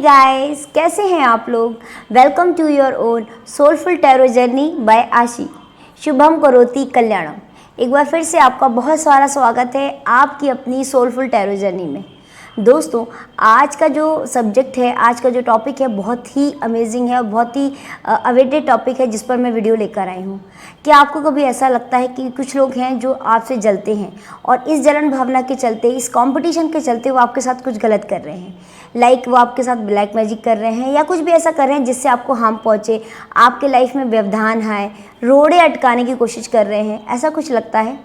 Guys, कैसे हैं आप लोग। Welcome to your own soulful tarot journey by Aashi. शुभम करोति कल्याणम। एक बार फिर से आपका बहुत सारा स्वागत है आपकी अपनी सोलफुल टैरो जर्नी में। दोस्तों, आज का जो सब्जेक्ट है, आज का जो टॉपिक है, बहुत ही अमेजिंग है और बहुत ही अवेटेड टॉपिक है जिस पर मैं वीडियो लेकर आई हूँ। क्या आपको कभी ऐसा लगता है कि कुछ लोग हैं जो आपसे जलते हैं और इस जलन भावना के चलते, इस कंपटीशन के चलते वो आपके साथ कुछ गलत कर रहे हैं, लाइक वो आपके साथ ब्लैक मैजिक कर रहे हैं या कुछ भी ऐसा कर रहे हैं जिससे आपको हार्म पहुँचे, आपके लाइफ में व्यवधान आए, रोड़े अटकाने की कोशिश कर रहे हैं, ऐसा कुछ लगता है?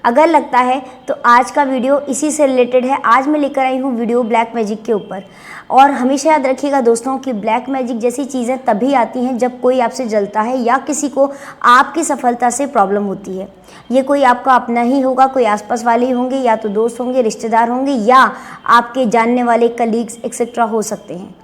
अगर लगता है तो आज का वीडियो इसी से रिलेटेड है। आज मैं लेकर आई हूँ वीडियो ब्लैक मैजिक के ऊपर। और हमेशा याद रखिएगा दोस्तों कि ब्लैक मैजिक जैसी चीज़ें तभी आती हैं जब कोई आपसे जलता है या किसी को आपकी सफलता से प्रॉब्लम होती है। ये कोई आपका अपना ही होगा, कोई आसपास वाले ही होंगे, या तो दोस्त होंगे, रिश्तेदार होंगे, या आपके जानने वाले कलीग्स एक्सेट्रा हो सकते हैं।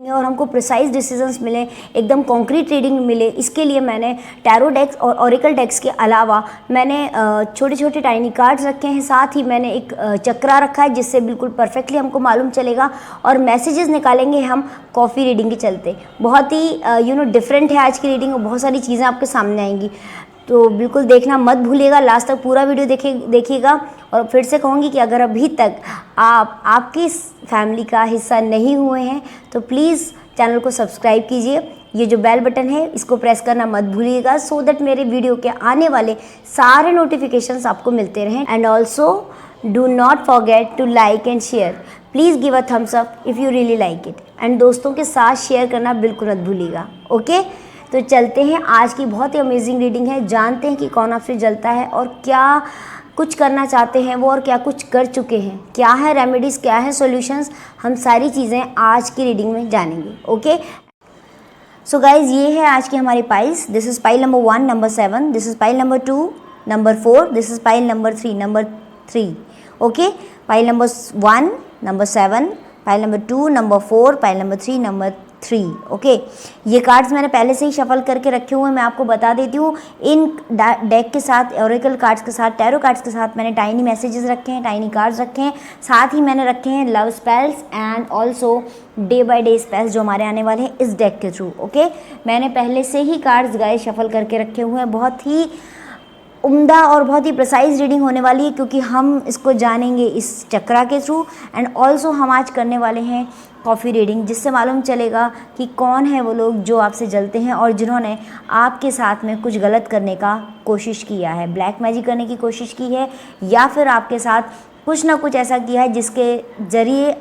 और हमको प्रिसाइज डिसीजंस मिले, एकदम कॉन्क्रीट रीडिंग मिले, इसके लिए मैंने टैरो डेक्स और ओरेकल डेक्स के अलावा मैंने छोटे छोटे टाइनी कार्ड्स रखे हैं। साथ ही मैंने एक चक्रा रखा है जिससे बिल्कुल परफेक्टली हमको मालूम चलेगा और मैसेजेस निकालेंगे हम कॉफ़ी रीडिंग के चलते। बहुत ही डिफरेंट है आज की रीडिंग और बहुत सारी चीज़ें आपके सामने आएंगी, तो बिल्कुल देखना मत भूलिएगा, लास्ट तक पूरा वीडियो देखिएगा। और फिर से कहूँगी कि अगर अभी तक आप आपकी फैमिली का हिस्सा नहीं हुए हैं तो प्लीज़ चैनल को सब्सक्राइब कीजिए। ये जो बेल बटन है इसको प्रेस करना मत भूलिएगा, सो दैट मेरे वीडियो के आने वाले सारे नोटिफिकेशंस आपको मिलते रहें। And also do not forget to like and share. Please give a thumbs up if you really like it. And दोस्तों के साथ शेयर करना बिल्कुल मत भूलिएगा। ओके, तो चलते हैं, आज की बहुत ही अमेजिंग रीडिंग है। जानते हैं कि कौन आपसे जलता है और क्या कुछ करना चाहते हैं वो, और क्या कुछ कर चुके हैं, क्या है रेमेडीज़, क्या है सॉल्यूशंस, हम सारी चीज़ें आज की रीडिंग में जानेंगे। ओके, सो गाइज, ये है आज की हमारी piles. This is pile number 1, number 7, this is pile number 2, number 4, this is pile number 3, number 3। Okay, pile number 1, number 7, pile number 2, number 4, pile number 3, number 3। Okay, ये cards मैंने पहले से ही shuffle करके रखे हुए हैं। मैं आपको बता देती हूँ, इन डेक के साथ, ओरेकल कार्ड्स के साथ, टैरो कार्ड्स के साथ मैंने टाइनी मैसेजेस रखे हैं, टाइनी कार्ड्स रखे हैं। साथ ही मैंने रखे हैं love spells and also day by day spells जो हमारे आने वाले हैं इस डेक के थ्रू। ओके, मैंने पहले से ही कार्ड्स गाइस शफल करके रखे हुए हैं। बहुत ही उम्दा और बहुत ही प्रिसाइज रीडिंग होने वाली है क्योंकि हम इसको जानेंगे इस चक्रा के थ्रू। एंड ऑल्सो हम आज करने वाले हैं कॉफ़ी रीडिंग, जिससे मालूम चलेगा कि कौन है वो लोग जो आपसे जलते हैं और जिन्होंने आपके साथ में कुछ गलत करने का कोशिश किया है, ब्लैक मैजिक करने की कोशिश की है, या फिर आपके साथ कुछ ना कुछ ऐसा किया है जिसके ज़रिए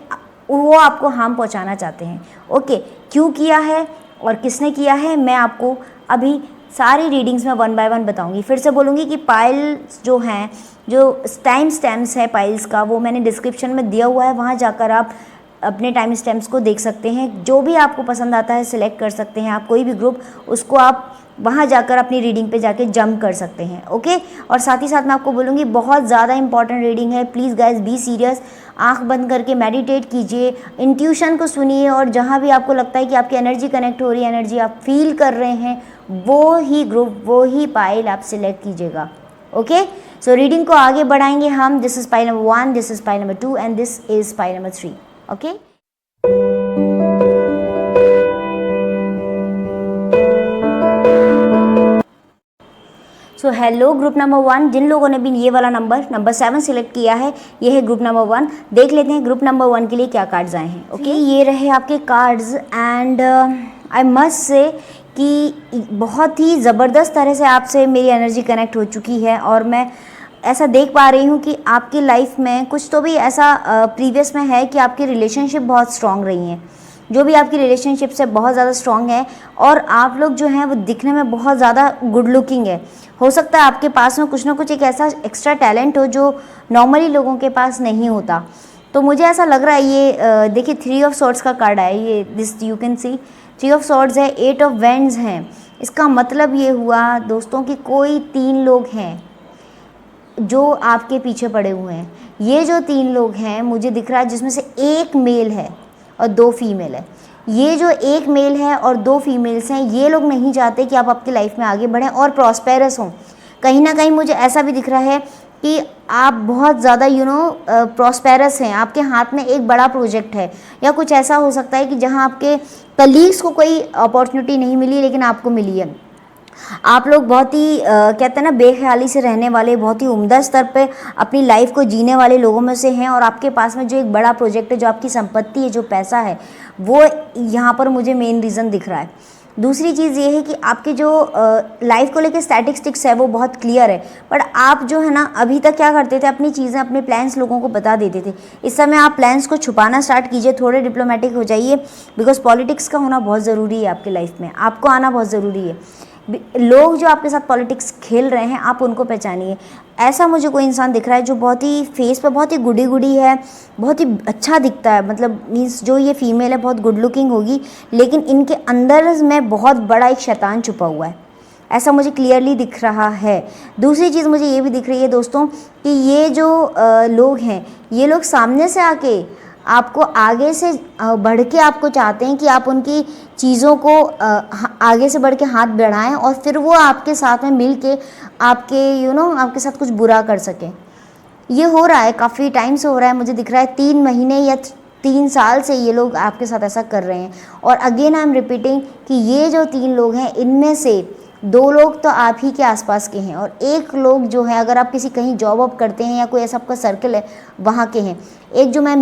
वो आपको हार्म पहुंचाना चाहते हैं। ओके, क्यों किया है और किसने किया है, मैं आपको अभी सारी रीडिंग्स में 1 बाय 1 बताऊंगी। फिर से बोलूँगी कि पाइल्स जो हैं, जो टाइम स्टैम्प्स है पाइल्स का, वो मैंने डिस्क्रिप्शन में दिया हुआ है, वहाँ जाकर आप अपने टाइम स्टैम्प्स को देख सकते हैं। जो भी आपको पसंद आता है सिलेक्ट कर सकते हैं आप, कोई भी ग्रुप, उसको आप वहाँ जाकर अपनी रीडिंग पे जाके जंप कर सकते हैं। ओके, और साथ ही साथ मैं आपको बोलूँगी बहुत ज़्यादा इंपॉर्टेंट रीडिंग है। प्लीज़ गाइज बी सीरियस, आंख बंद करके मेडिटेट कीजिए, इंट्यूशन को सुनिए, और जहाँ भी आपको लगता है कि आपकी एनर्जी कनेक्ट हो रही है, एनर्जी आप फील कर रहे हैं, वो ही ग्रुप, वो ही पाइल आप सिलेक्ट कीजिएगा। ओके, सो रीडिंग को आगे बढ़ाएंगे हम। This is pile number 1, this is pile number 2 and this is pile number 3। Okay, so hello group number 1, जिन लोगों ने भी ये वाला नंबर 7 सिलेक्ट किया है, ये है ग्रुप नंबर 1। देख लेते हैं ग्रुप नंबर 1 के लिए क्या कार्ड्स आए हैं। ओके, ये रहे आपके cards and I must say कि बहुत ही ज़बरदस्त तरह से आपसे मेरी एनर्जी कनेक्ट हो चुकी है और मैं ऐसा देख पा रही हूँ कि आपकी लाइफ में कुछ तो भी ऐसा प्रीवियस में है कि आपकी रिलेशनशिप बहुत स्ट्रॉन्ग रही हैं, जो भी आपकी रिलेशनशिप से बहुत ज़्यादा स्ट्रॉन्ग है, और आप लोग जो हैं वो दिखने में बहुत ज़्यादा गुड लुकिंग है। हो सकता है आपके पास में कुछ ना कुछ एक ऐसा एक्स्ट्रा टैलेंट हो जो नॉर्मली लोगों के पास नहीं होता। तो मुझे ऐसा लग रहा है, ये देखिए 3 ऑफ सॉर्ड्स का कार्ड है, ये this you can see 3 of swords है, 8 ऑफ वेंड्स हैं। इसका मतलब ये हुआ दोस्तों कि कोई 3 लोग हैं जो आपके पीछे पड़े हुए हैं। ये जो 3 लोग हैं मुझे दिख रहा है जिसमें से 1 मेल है और 2 फीमेल है। ये जो 1 मेल है और 2 फीमेल्स हैं, ये लोग नहीं चाहते कि आप आपकी लाइफ में आगे बढ़ें और प्रॉस्पेरस हों। कहीं ना कहीं मुझे ऐसा भी दिख रहा है कि आप बहुत ज़्यादा प्रॉस्पेरस हैं, आपके हाथ में एक बड़ा प्रोजेक्ट है, या कुछ ऐसा हो सकता है कि जहां आपके कलीग्स को कोई अपॉर्चुनिटी नहीं मिली लेकिन आपको मिली है। आप लोग बहुत ही कहते हैं ना, बेख्याली से रहने वाले, बहुत ही उम्दा स्तर पे अपनी लाइफ को जीने वाले लोगों में से हैं, और आपके पास में जो एक बड़ा प्रोजेक्ट है, जो आपकी संपत्ति है, जो पैसा है, वो यहाँ पर मुझे मेन रीज़न दिख रहा है। दूसरी चीज़ ये है कि आपकी जो लाइफ को लेके स्टैटिस्टिक्स है वो बहुत क्लियर है, बट आप जो है ना अभी तक क्या करते थे, अपनी चीज़ें, अपने प्लान्स लोगों को बता देते थे। इस समय आप प्लान्स को छुपाना स्टार्ट कीजिए, थोड़े डिप्लोमेटिक हो जाइए, बिकॉज पॉलिटिक्स का होना बहुत ज़रूरी है आपकी लाइफ में, आपको आना बहुत ज़रूरी है। लोग जो आपके साथ पॉलिटिक्स खेल रहे हैं, आप उनको पहचानिए। ऐसा मुझे कोई इंसान दिख रहा है जो बहुत ही फेस पे बहुत ही गुडी गुडी है, बहुत ही अच्छा दिखता है, मतलब मीन्स जो ये फीमेल है बहुत गुड लुकिंग होगी, लेकिन इनके अंदर में बहुत बड़ा एक शैतान छुपा हुआ है, ऐसा मुझे क्लियरली दिख रहा है। दूसरी चीज़ मुझे ये भी दिख रही है दोस्तों कि ये जो लोग हैं, ये लोग सामने से आके आपको आगे से बढ़ के आपको चाहते हैं कि आप उनकी चीज़ों को आगे से बढ़ के हाथ बढ़ाएं, और फिर वो आपके साथ में मिल के आपके आपके साथ कुछ बुरा कर सकें। ये हो रहा है, काफ़ी टाइम से हो रहा है, मुझे दिख रहा है 3 महीने या 3 साल से ये लोग आपके साथ ऐसा कर रहे हैं। और अगेन आई एम रिपीटिंग कि ये जो 3 लोग हैं, इनमें से 2 लोग तो आप ही के आसपास के हैं, और 1 लोग जो है, अगर आप किसी कहीं जॉब वॉब करते हैं या कोई ऐसा आपका सर्कल है, वहाँ के हैं। एक जो मैं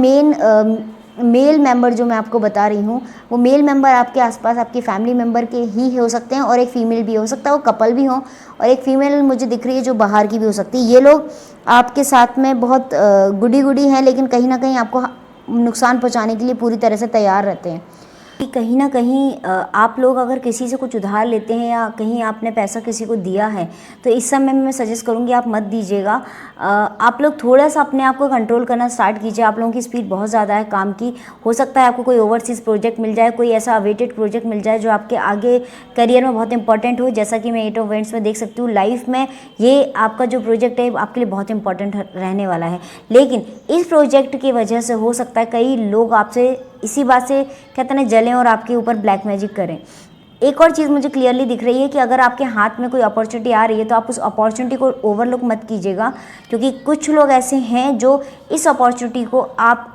मेल मेंबर जो मैं आपको बता रही हूँ, वो मेल मेंबर आपके आसपास आपकी फैमिली मेंबर के ही हो सकते हैं, और एक फ़ीमेल भी हो सकता है, वो कपल भी हो, और एक फ़ीमेल मुझे दिख रही है जो बाहर की भी हो सकती है। ये लोग आपके साथ में बहुत गुडी गुडी हैं, लेकिन कहीं ना कहीं आपको नुकसान पहुँचाने के लिए पूरी तरह से तैयार रहते हैं। कि कहीं ना कहीं आप लोग अगर किसी से कुछ उधार लेते हैं, या कहीं आपने पैसा किसी को दिया है, तो इस समय मैं सजेस्ट करूंगी आप मत दीजिएगा। आप लोग थोड़ा सा अपने आप को कंट्रोल करना स्टार्ट कीजिए। आप लोगों की स्पीड बहुत ज़्यादा है काम की, हो सकता है आपको कोई ओवरसीज़ प्रोजेक्ट मिल जाए, कोई ऐसा अवेटेड प्रोजेक्ट मिल जाए जो आपके आगे करियर में बहुत इंपॉर्टेंट हो। जैसा कि मैं 8 ऑफ वेंट्स में देख सकती हूँ, लाइफ में ये आपका जो प्रोजेक्ट है आपके लिए बहुत इंपॉर्टेंट रहने वाला है, लेकिन इस प्रोजेक्ट की वजह से हो सकता है कई लोग आपसे इसी बात से कहते हैं ना जलें और आपके ऊपर ब्लैक मैजिक करें। एक और चीज़ मुझे क्लियरली दिख रही है कि अगर आपके हाथ में कोई अपॉर्चुनिटी आ रही है, तो आप उस अपॉर्चुनिटी को ओवरलुक मत कीजिएगा, क्योंकि कुछ लोग ऐसे हैं जो इस अपॉर्चुनिटी को आप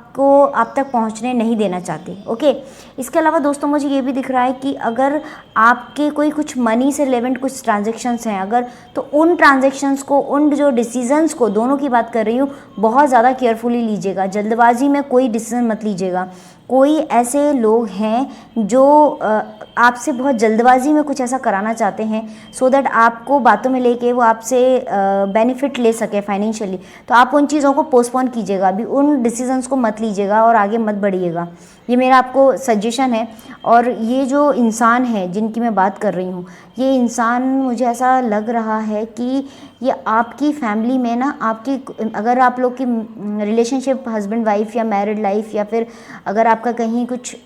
तक पहुंचने नहीं देना चाहते। ओके, इसके अलावा दोस्तों मुझे ये भी दिख रहा है कि अगर आपके कोई कुछ मनी से रिलेवेंट कुछ ट्रांजेक्शन्स हैं अगर, तो उन ट्रांजेक्शन्स को, उन जो डिसीजंस को, दोनों की बात कर रही हूँ, बहुत ज़्यादा केयरफुली लीजिएगा। जल्दबाजी में कोई डिसीजन मत लीजिएगा। कोई ऐसे लोग हैं जो आपसे बहुत जल्दबाजी में कुछ ऐसा कराना चाहते हैं, सो दैट आपको बातों में लेके वो आपसे बेनिफिट ले सके फाइनेंशियली। तो आप उन चीज़ों को पोस्टपोन कीजिएगा, अभी उन डिसीजंस को मत लीजिएगा और आगे मत बढ़िएगा। ये मेरा आपको सजेशन है। और ये जो इंसान है जिनकी मैं बात कर रही हूँ, ये इंसान मुझे ऐसा लग रहा है कि ये आपकी फैमिली में ना, आपकी अगर आप लोग की रिलेशनशिप हस्बैंड वाइफ या मैरिड लाइफ, या फिर अगर आपका कहीं कुछ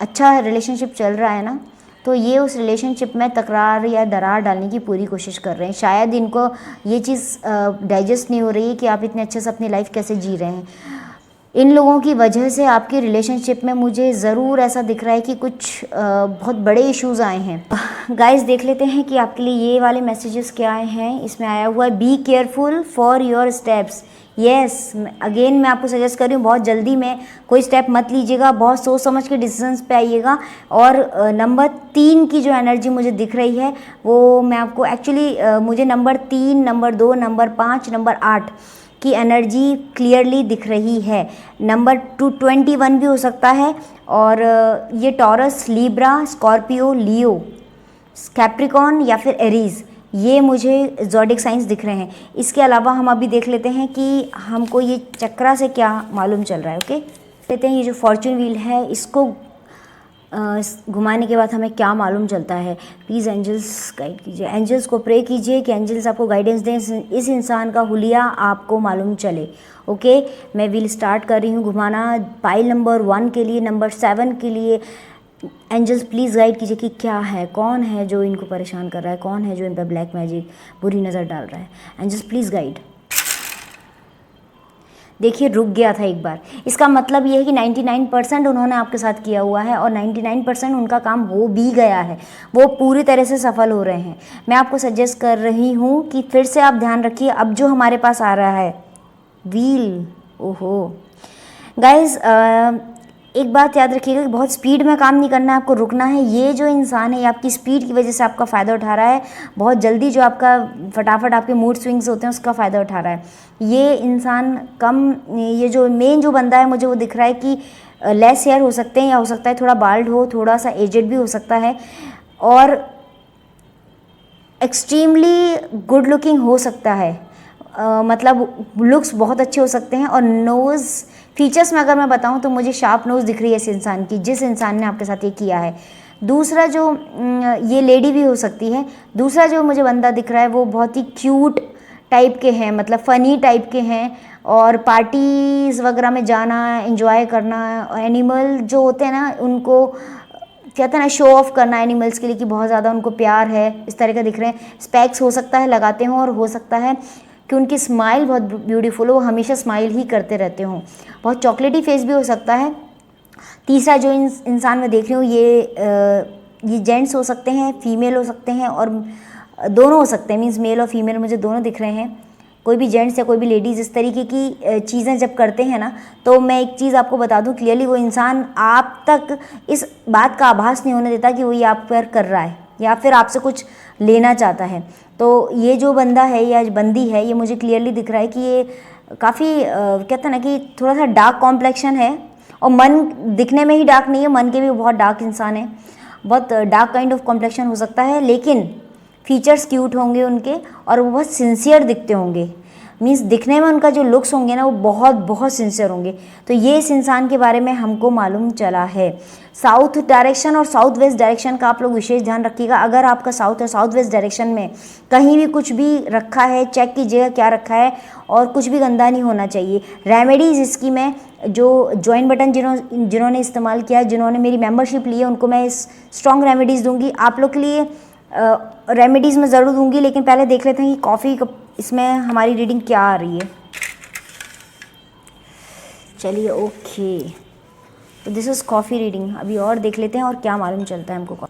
अच्छा रिलेशनशिप चल रहा है ना, तो ये उस रिलेशनशिप में तकरार या दरार डालने की पूरी कोशिश कर रहे हैं। शायद इनको ये चीज़ डाइजेस्ट नहीं हो रही है कि आप इतने अच्छे से अपनी लाइफ कैसे जी रहे हैं। इन लोगों की वजह से आपकी रिलेशनशिप में मुझे ज़रूर ऐसा दिख रहा है कि कुछ बहुत बड़े इश्यूज़ आए हैं। गाइस देख लेते हैं कि आपके लिए ये वाले मैसेजेस क्या आए हैं। इसमें आया हुआ है, be careful for your steps. Yes, again मैं आपको सजेस्ट कर रही हूँ, बहुत जल्दी में कोई स्टेप मत लीजिएगा, बहुत सोच समझ के डिसीजंस पे आइएगा। और नंबर 3 की जो एनर्जी मुझे दिख रही है, वो मैं आपको एक्चुअली मुझे नंबर 3, नंबर 2, नंबर 5, नंबर 8 की एनर्जी क्लियरली दिख रही है। नंबर 221 भी हो सकता है। और ये टॉरस, लीब्रा, स्कॉर्पियो, लियो, कैप्रिकॉन या फिर एरीज, ये मुझे ज़ोडिक साइंस दिख रहे हैं। इसके अलावा हम अभी देख लेते हैं कि हमको ये चक्रा से क्या मालूम चल रहा है। ओके, लेते हैं ये जो फॉर्चून व्हील है, इसको घुमाने के बाद हमें क्या मालूम चलता है। प्लीज़ एंजल्स गाइड कीजिए, एंजल्स को प्रे कीजिए कि एंजल्स आपको गाइडेंस दें, इस इंसान का हुलिया आपको मालूम चले। ओके, मैं व्हील स्टार्ट कर रही हूँ घुमाना। पाइल नंबर 1 के लिए, नंबर 7 के लिए एंजल्स प्लीज़ गाइड कीजिए कि क्या है, कौन है जो इनको परेशान कर रहा है, कौन है जो इन पर ब्लैक मैजिक बुरी नज़र डाल रहा है। Angels please guide. देखिए रुक गया था एक बार, इसका मतलब ये है कि 99% उन्होंने आपके साथ किया हुआ है और 99% उनका काम हो भी गया है, वो पूरी तरह से सफल हो रहे हैं। मैं आपको सजेस्ट कर रही हूँ कि फिर से आप ध्यान रखिए अब जो हमारे पास आ रहा है व्हील, ओहो गाइस, एक बात याद रखिएगा कि बहुत स्पीड में काम नहीं करना है, आपको रुकना है। ये जो इंसान है ये आपकी स्पीड की वजह से आपका फ़ायदा उठा रहा है, बहुत जल्दी जो आपका फटाफट आपके मूड स्विंग्स होते हैं उसका फ़ायदा उठा रहा है। ये इंसान ये जो मेन जो बंदा है मुझे वो दिख रहा है कि लेस हेयर हो सकते हैं, या हो सकता है थोड़ा बाल्ड हो, थोड़ा सा एजेड भी हो सकता है, और एक्सट्रीमली गुड लुकिंग हो सकता है, मतलब लुक्स बहुत अच्छे हो सकते हैं। और नोज़ फीचर्स में अगर मैं बताऊं तो मुझे शार्प नोज़ दिख रही है इस इंसान की, जिस इंसान ने आपके साथ ये किया है। दूसरा जो ये लेडी भी हो सकती है। दूसरा जो मुझे बंदा दिख रहा है वो बहुत ही क्यूट टाइप के हैं, मतलब फ़नी टाइप के हैं, और पार्टीज़ वगैरह में जाना, एंजॉय करना, एनिमल जो होते हैं ना उनको कहते हैं ना शो ऑफ करना एनिमल्स के लिए कि बहुत ज़्यादा उनको प्यार है, इस तरह का दिख रहे हैं। स्पेक्स हो सकता है लगाते हों, और हो सकता है कि उनकी स्माइल बहुत ब्यूटीफुल हो, वो हमेशा स्माइल ही करते रहते हों। बहुत चॉकलेटी फेस भी हो सकता है। तीसरा जो इंसान मैं देख रही हूँ ये जेंट्स हो सकते हैं, फीमेल हो सकते हैं, और दोनों हो सकते हैं, मीन्स मेल और फीमेल मुझे दोनों दिख रहे हैं। कोई भी जेंट्स या कोई भी लेडीज़ इस तरीके की चीज़ें जब करते हैं ना, तो मैं एक चीज़ आपको बता दूं क्लियरली, वो इंसान आप तक इस बात का आभास नहीं होने देता कि वो ये आप पर कर रहा है या फिर आपसे कुछ लेना चाहता है। तो ये जो बंदा है या बंदी है, ये मुझे क्लियरली दिख रहा है कि ये काफ़ी कहते हैं ना कि थोड़ा सा डार्क कॉम्प्लेक्शन है, और मन दिखने में ही डार्क नहीं है, मन के भी बहुत डार्क इंसान है, बहुत डार्क काइंड ऑफ कॉम्प्लेक्शन हो सकता है, लेकिन फीचर्स क्यूट होंगे उनके, और वो बहुत सिंसियर दिखते होंगे। मीन्स दिखने में उनका जो लुक्स होंगे ना वो बहुत बहुत सिंसियर होंगे। तो ये इस इंसान के बारे में हमको मालूम चला है। साउथ डायरेक्शन और साउथ वेस्ट डायरेक्शन का आप लोग विशेष ध्यान रखिएगा। अगर आपका साउथ और साउथ वेस्ट डायरेक्शन में कहीं भी कुछ भी रखा है, चेक कीजिएगा क्या रखा है, और कुछ भी गंदा नहीं होना चाहिए। रेमेडीज़ इसकी मैं जो ज्वाइन बटन जिन्होंने इस्तेमाल किया है, जिन्होंने मेरी मेंबरशिप ली है, उनको मैं इस स्ट्रॉन्ग रेमेडीज़ दूंगी। आप लोग के लिए रेमेडीज़ में ज़रूर दूंगी, लेकिन पहले देख लेते हैं कि कॉफ़ी इसमें हमारी रीडिंग क्या आ रही है। चलिए ओके, तो दिस इज़ कॉफ़ी रीडिंग। अभी और देख लेते हैं और क्या मालूम चलता है हमको।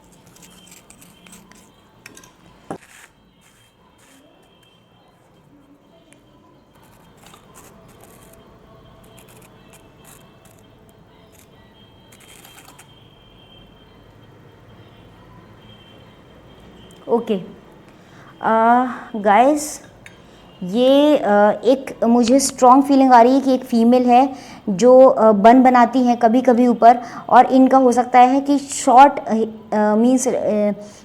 ओके गाइस, ये एक मुझे स्ट्रॉन्ग फीलिंग आ रही है कि एक फ़ीमेल है जो बन बनाती हैं कभी कभी ऊपर, और इनका हो सकता है कि शॉर्ट मीन्स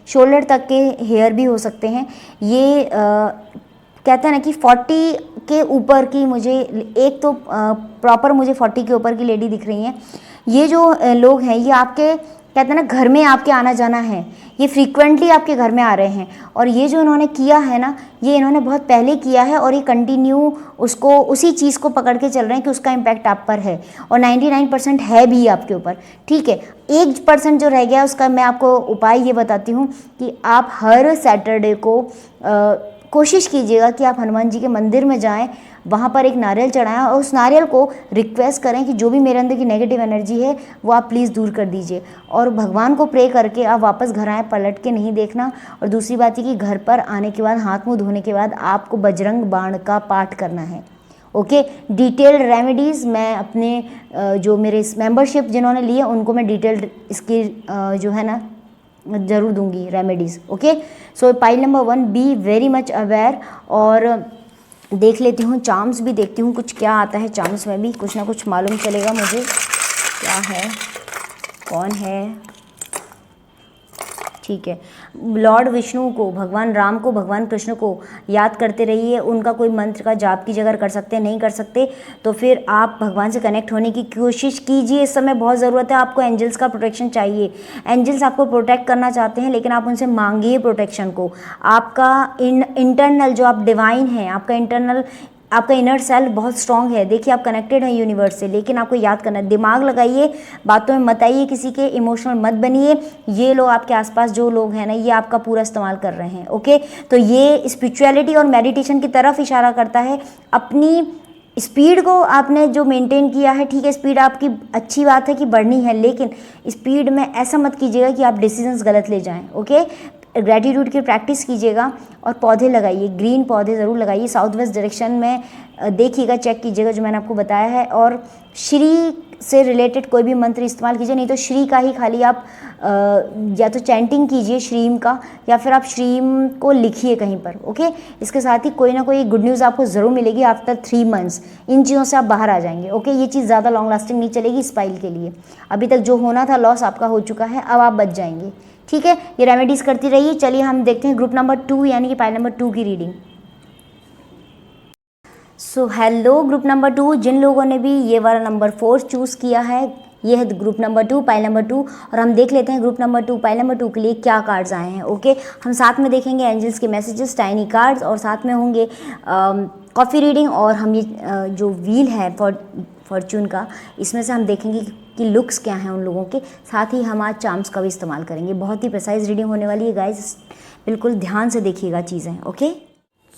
शोल्डर तक के हेयर भी हो सकते हैं। ये कहते हैं ना कि 40 के ऊपर की, मुझे एक तो प्रॉपर मुझे 40 के ऊपर की लेडी दिख रही हैं। ये जो लोग हैं ये आपके कहते हैं ना घर में आपके आना जाना है, ये फ्रीक्वेंटली आपके घर में आ रहे हैं। और ये जो इन्होंने किया है ना, ये इन्होंने बहुत पहले किया है, और ये कंटिन्यू उसको उसी चीज़ को पकड़ के चल रहे हैं कि उसका इम्पैक्ट आप पर है, और 99% है भी आपके ऊपर। ठीक है, 1% जो रह गया उसका मैं आपको उपाय ये बताती हूँ कि आप हर सैटरडे को कोशिश कीजिएगा कि आप हनुमान जी के मंदिर में जाएं, वहाँ पर एक नारियल चढ़ाएं, और उस नारियल को रिक्वेस्ट करें कि जो भी मेरे अंदर की नेगेटिव एनर्जी है वो आप प्लीज़ दूर कर दीजिए, और भगवान को प्रे करके आप वापस घर आएँ, पलट के नहीं देखना। और दूसरी बात है कि घर पर आने के बाद, हाथ मुँह धोने के बाद आपको बजरंग बाण का पाठ करना है। ओके, डिटेल्ड रेमेडीज़ मैं अपने जो मेरे मेंबरशिप जिन्होंने लिए उनको मैं डिटेल्ड इसकी जो है ना ज़रूर दूंगी remedies. Okay, so pile number 1, be very much aware. और देख लेती हूँ चार्म्स भी देखती हूँ कुछ क्या आता है, चार्म्स में भी कुछ ना कुछ मालूम चलेगा मुझे क्या है, कौन है। ठीक है, लॉर्ड विष्णु को, भगवान राम को, भगवान कृष्ण को याद करते रहिए। उनका कोई मंत्र का जाप कीजिए, अगर कर सकते हैं, नहीं कर सकते तो फिर आप भगवान से कनेक्ट होने की कोशिश कीजिए। इस समय बहुत ज़रूरत है, आपको एंजल्स का प्रोटेक्शन चाहिए। एंजल्स आपको प्रोटेक्ट करना चाहते हैं, लेकिन आप उनसे मांगिए प्रोटेक्शन को। आपका इंटरनल जो आप डिवाइन हैं, आपका इनर सेल्फ बहुत स्ट्रांग है। देखिए आप कनेक्टेड हैं यूनिवर्स से, लेकिन आपको याद करना है, दिमाग लगाइए, बातों में मत आइए, किसी के इमोशनल मत बनिए। ये लोग आपके आसपास जो लोग हैं ना, ये आपका पूरा इस्तेमाल कर रहे हैं। ओके, तो ये स्पिरिचुअलिटी और मेडिटेशन की तरफ इशारा करता है। अपनी स्पीड को आपने जो मेंटेन किया है, ठीक है, स्पीड आपकी अच्छी बात है कि बढ़नी है, लेकिन स्पीड में ऐसा मत कीजिएगा कि आप डिसीजंस गलत ले जाएं। ओके, ग्रेटिट्यूड की प्रैक्टिस कीजिएगा और पौधे लगाइए, ग्रीन पौधे ज़रूर लगाइए, साउथ वेस्ट डायरेक्शन में देखिएगा, चेक कीजिएगा जो मैंने आपको बताया है, और श्री से रिलेटेड कोई भी मंत्र इस्तेमाल कीजिए, नहीं तो श्री का ही खाली आप या तो चैंटिंग कीजिए श्रीम का, या फिर आप श्रीम को लिखिए कहीं पर। ओके, इसके साथ ही कोई ना कोई गुड न्यूज़ आपको ज़रूर मिलेगी आफ्टर 3 मंथ्स। इन चीज़ों से आप बाहर आ जाएंगे। ओके, ये चीज़ ज़्यादा लॉन्ग लास्टिंग नहीं चलेगी इस फाइल के लिए। अभी तक जो होना था लॉस आपका हो चुका है, अब आप बच जाएंगे। ठीक है, ये रेमेडीज़ करती रहिए। चलिए हम देखते हैं ग्रुप नंबर 2 यानी कि पाइल नंबर 2 की reading. So hello group number 2, जिन लोगों ने भी ये वाला नंबर 4 चूज़ किया है, ये है ग्रुप नंबर 2 पाइल नंबर 2, और हम देख लेते हैं ग्रुप नंबर 2 पाइल नंबर 2 के लिए क्या कार्ड्स आए हैं। ओके, हम साथ में देखेंगे एंजल्स के मैसेजेस, टाइनी कार्ड्स, और साथ में होंगे कॉफ़ी रीडिंग, और हम ये जो व्हील है फॉर्चून का, इसमें से हम देखेंगे कि लुक्स क्या हैं उन लोगों के। साथ ही हम आज चार्म्स का भी इस्तेमाल करेंगे। बहुत ही प्रिसाइज रीडिंग होने वाली है गाइज, बिल्कुल ध्यान से देखिएगा चीज़ें। ओके,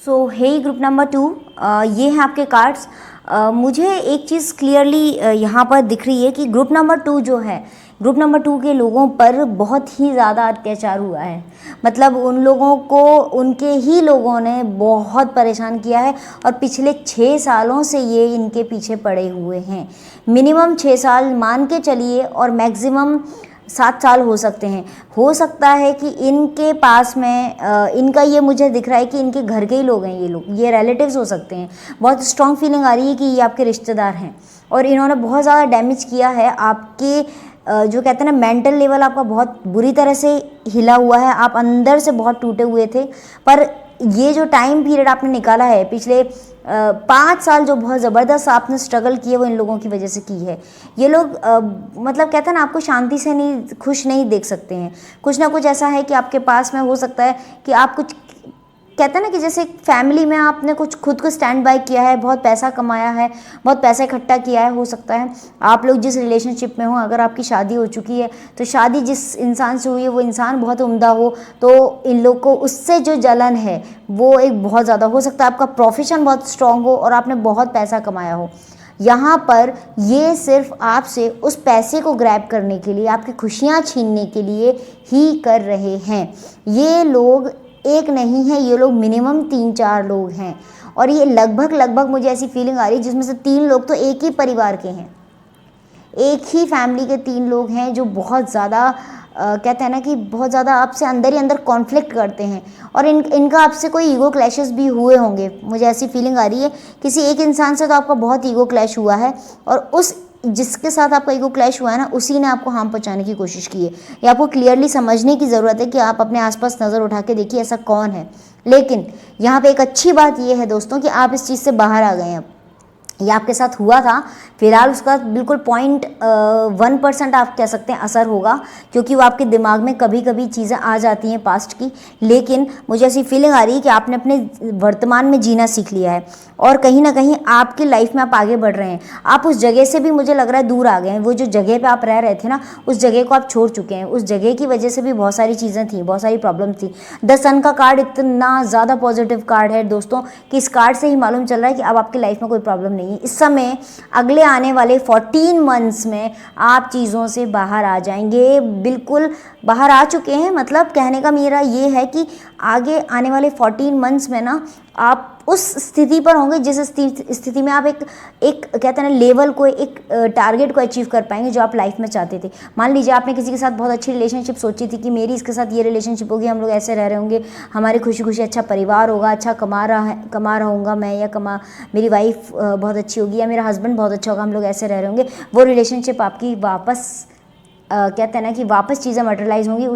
सो हे ग्रुप नंबर 2, ये हैं आपके कार्ड्स। मुझे एक चीज़ क्लियरली यहाँ पर दिख रही है कि ग्रुप नंबर 2 जो है, ग्रुप नंबर 2 के लोगों पर बहुत ही ज़्यादा अत्याचार हुआ है। मतलब उन लोगों को उनके ही लोगों ने बहुत परेशान किया है, और पिछले 6 सालों से ये इनके पीछे पड़े हुए हैं। मिनिमम 6 साल मान के चलिए, और मैक्सिमम 7 साल हो सकते हैं। हो सकता है कि इनके पास में इनका ये मुझे दिख रहा है कि इनके घर के ही लोग हैं, ये रिलेटिव्स हो सकते हैं। बहुत स्ट्रॉन्ग फीलिंग आ रही है कि ये आपके रिश्तेदार हैं, और इन्होंने बहुत ज़्यादा डैमेज किया है आपके जो कहते हैं ना, मेंटल लेवल आपका बहुत बुरी तरह से हिला हुआ है। आप अंदर से बहुत टूटे हुए थे, पर ये जो टाइम पीरियड आपने निकाला है, पिछले 5 साल जो बहुत ज़बरदस्त आपने स्ट्रगल किए, वो इन लोगों की वजह से की है। ये लोग मतलब कहते हैं ना, आपको शांति से नहीं, खुश नहीं देख सकते हैं। कुछ ना कुछ ऐसा है कि आपके पास में हो सकता है कि आप कुछ कहते हैं ना कि जैसे फैमिली में आपने कुछ खुद को स्टैंड बाय किया है, बहुत पैसा कमाया है, बहुत पैसा इकट्ठा किया है। हो सकता है आप लोग जिस रिलेशनशिप में हो, अगर आपकी शादी हो चुकी है, तो शादी जिस इंसान से हुई है वो इंसान बहुत उम्दा हो, तो इन लोग को उससे जो जलन है वो एक बहुत ज़्यादा हो सकता है। आपका प्रोफेशन बहुत स्ट्रांग हो और आपने बहुत पैसा कमाया हो। यहाँ पर ये सिर्फ आपसे उस पैसे को ग्रैब करने के लिए, आपकी खुशियाँ छीनने के लिए ही कर रहे हैं। ये लोग एक नहीं है, ये लोग मिनिमम 3-4 लोग हैं, और ये लगभग मुझे ऐसी फीलिंग आ रही है जिसमें से 3 लोग तो एक ही परिवार के हैं, एक ही फैमिली के 3 लोग हैं, जो बहुत ज़्यादा कहते हैं ना कि बहुत ज़्यादा आपसे अंदर ही अंदर कॉन्फ्लिक्ट करते हैं, और इनका आपसे कोई ईगो क्लैशेस भी हुए होंगे। मुझे ऐसी फीलिंग आ रही है किसी एक इंसान से तो आपका बहुत ईगो क्लैश हुआ है, और उस जिसके साथ आपका ईगो क्लैश हुआ है ना, उसी ने आपको हार्म पहुंचाने की कोशिश की है। ये आपको क्लियरली समझने की ज़रूरत है कि आप अपने आसपास नज़र उठा के देखिए ऐसा कौन है। लेकिन यहाँ पे एक अच्छी बात ये है दोस्तों कि आप इस चीज़ से बाहर आ गए हैं। ये आपके साथ हुआ था, फिलहाल उसका बिल्कुल 0.1% आप कह सकते हैं असर होगा, क्योंकि वो आपके दिमाग में कभी कभी चीज़ें आ जाती हैं पास्ट की। लेकिन मुझे ऐसी फीलिंग आ रही है कि आपने अपने वर्तमान में जीना सीख लिया है, और कहीं ना कहीं आपकी लाइफ में आप आगे बढ़ रहे हैं। आप उस जगह से भी मुझे लग रहा है दूर आ गए हैं। वो जो जगह पे आप रह रहे थे ना, उस जगह को आप छोड़ चुके हैं। उस जगह की वजह से भी बहुत सारी चीज़ें थी, बहुत सारी प्रॉब्लम थी। 10 सन का कार्ड इतना ज़्यादा पॉजिटिव कार्ड है दोस्तों कि इस कार्ड से ही मालूम चल रहा है कि अब आपकी लाइफ में कोई प्रॉब्लम नहीं है। इस समय अगले आने वाले 14 मंथ्स में आप चीज़ों से बाहर आ जाएंगे, बिल्कुल बाहर आ चुके हैं। मतलब कहने का मेरा ये है कि आगे आने वाले 14 मंथ्स में ना आप उस स्थिति पर होंगे जिस स्थिति में आप एक कहते हैं ना लेवल को, एक टारगेट को अचीव कर पाएंगे जो आप लाइफ में चाहते थे। मान लीजिए आपने किसी के साथ बहुत अच्छी रिलेशनशिप सोची थी कि मेरी इसके साथ ये रिलेशनशिप होगी, हम लोग ऐसे रह रहे होंगे, हमारे खुशी खुशी अच्छा परिवार होगा, अच्छा कमा रहा हूँगा मैं, या मेरी वाइफ बहुत अच्छी होगी, या मेरा हस्बैंड बहुत अच्छा होगा, हम लोग ऐसे रह रहे होंगे। वो रिलेशनशिप आपकी वापस कहते हैं ना कि वापस चीज़ें मटेरियलाइज होंगी।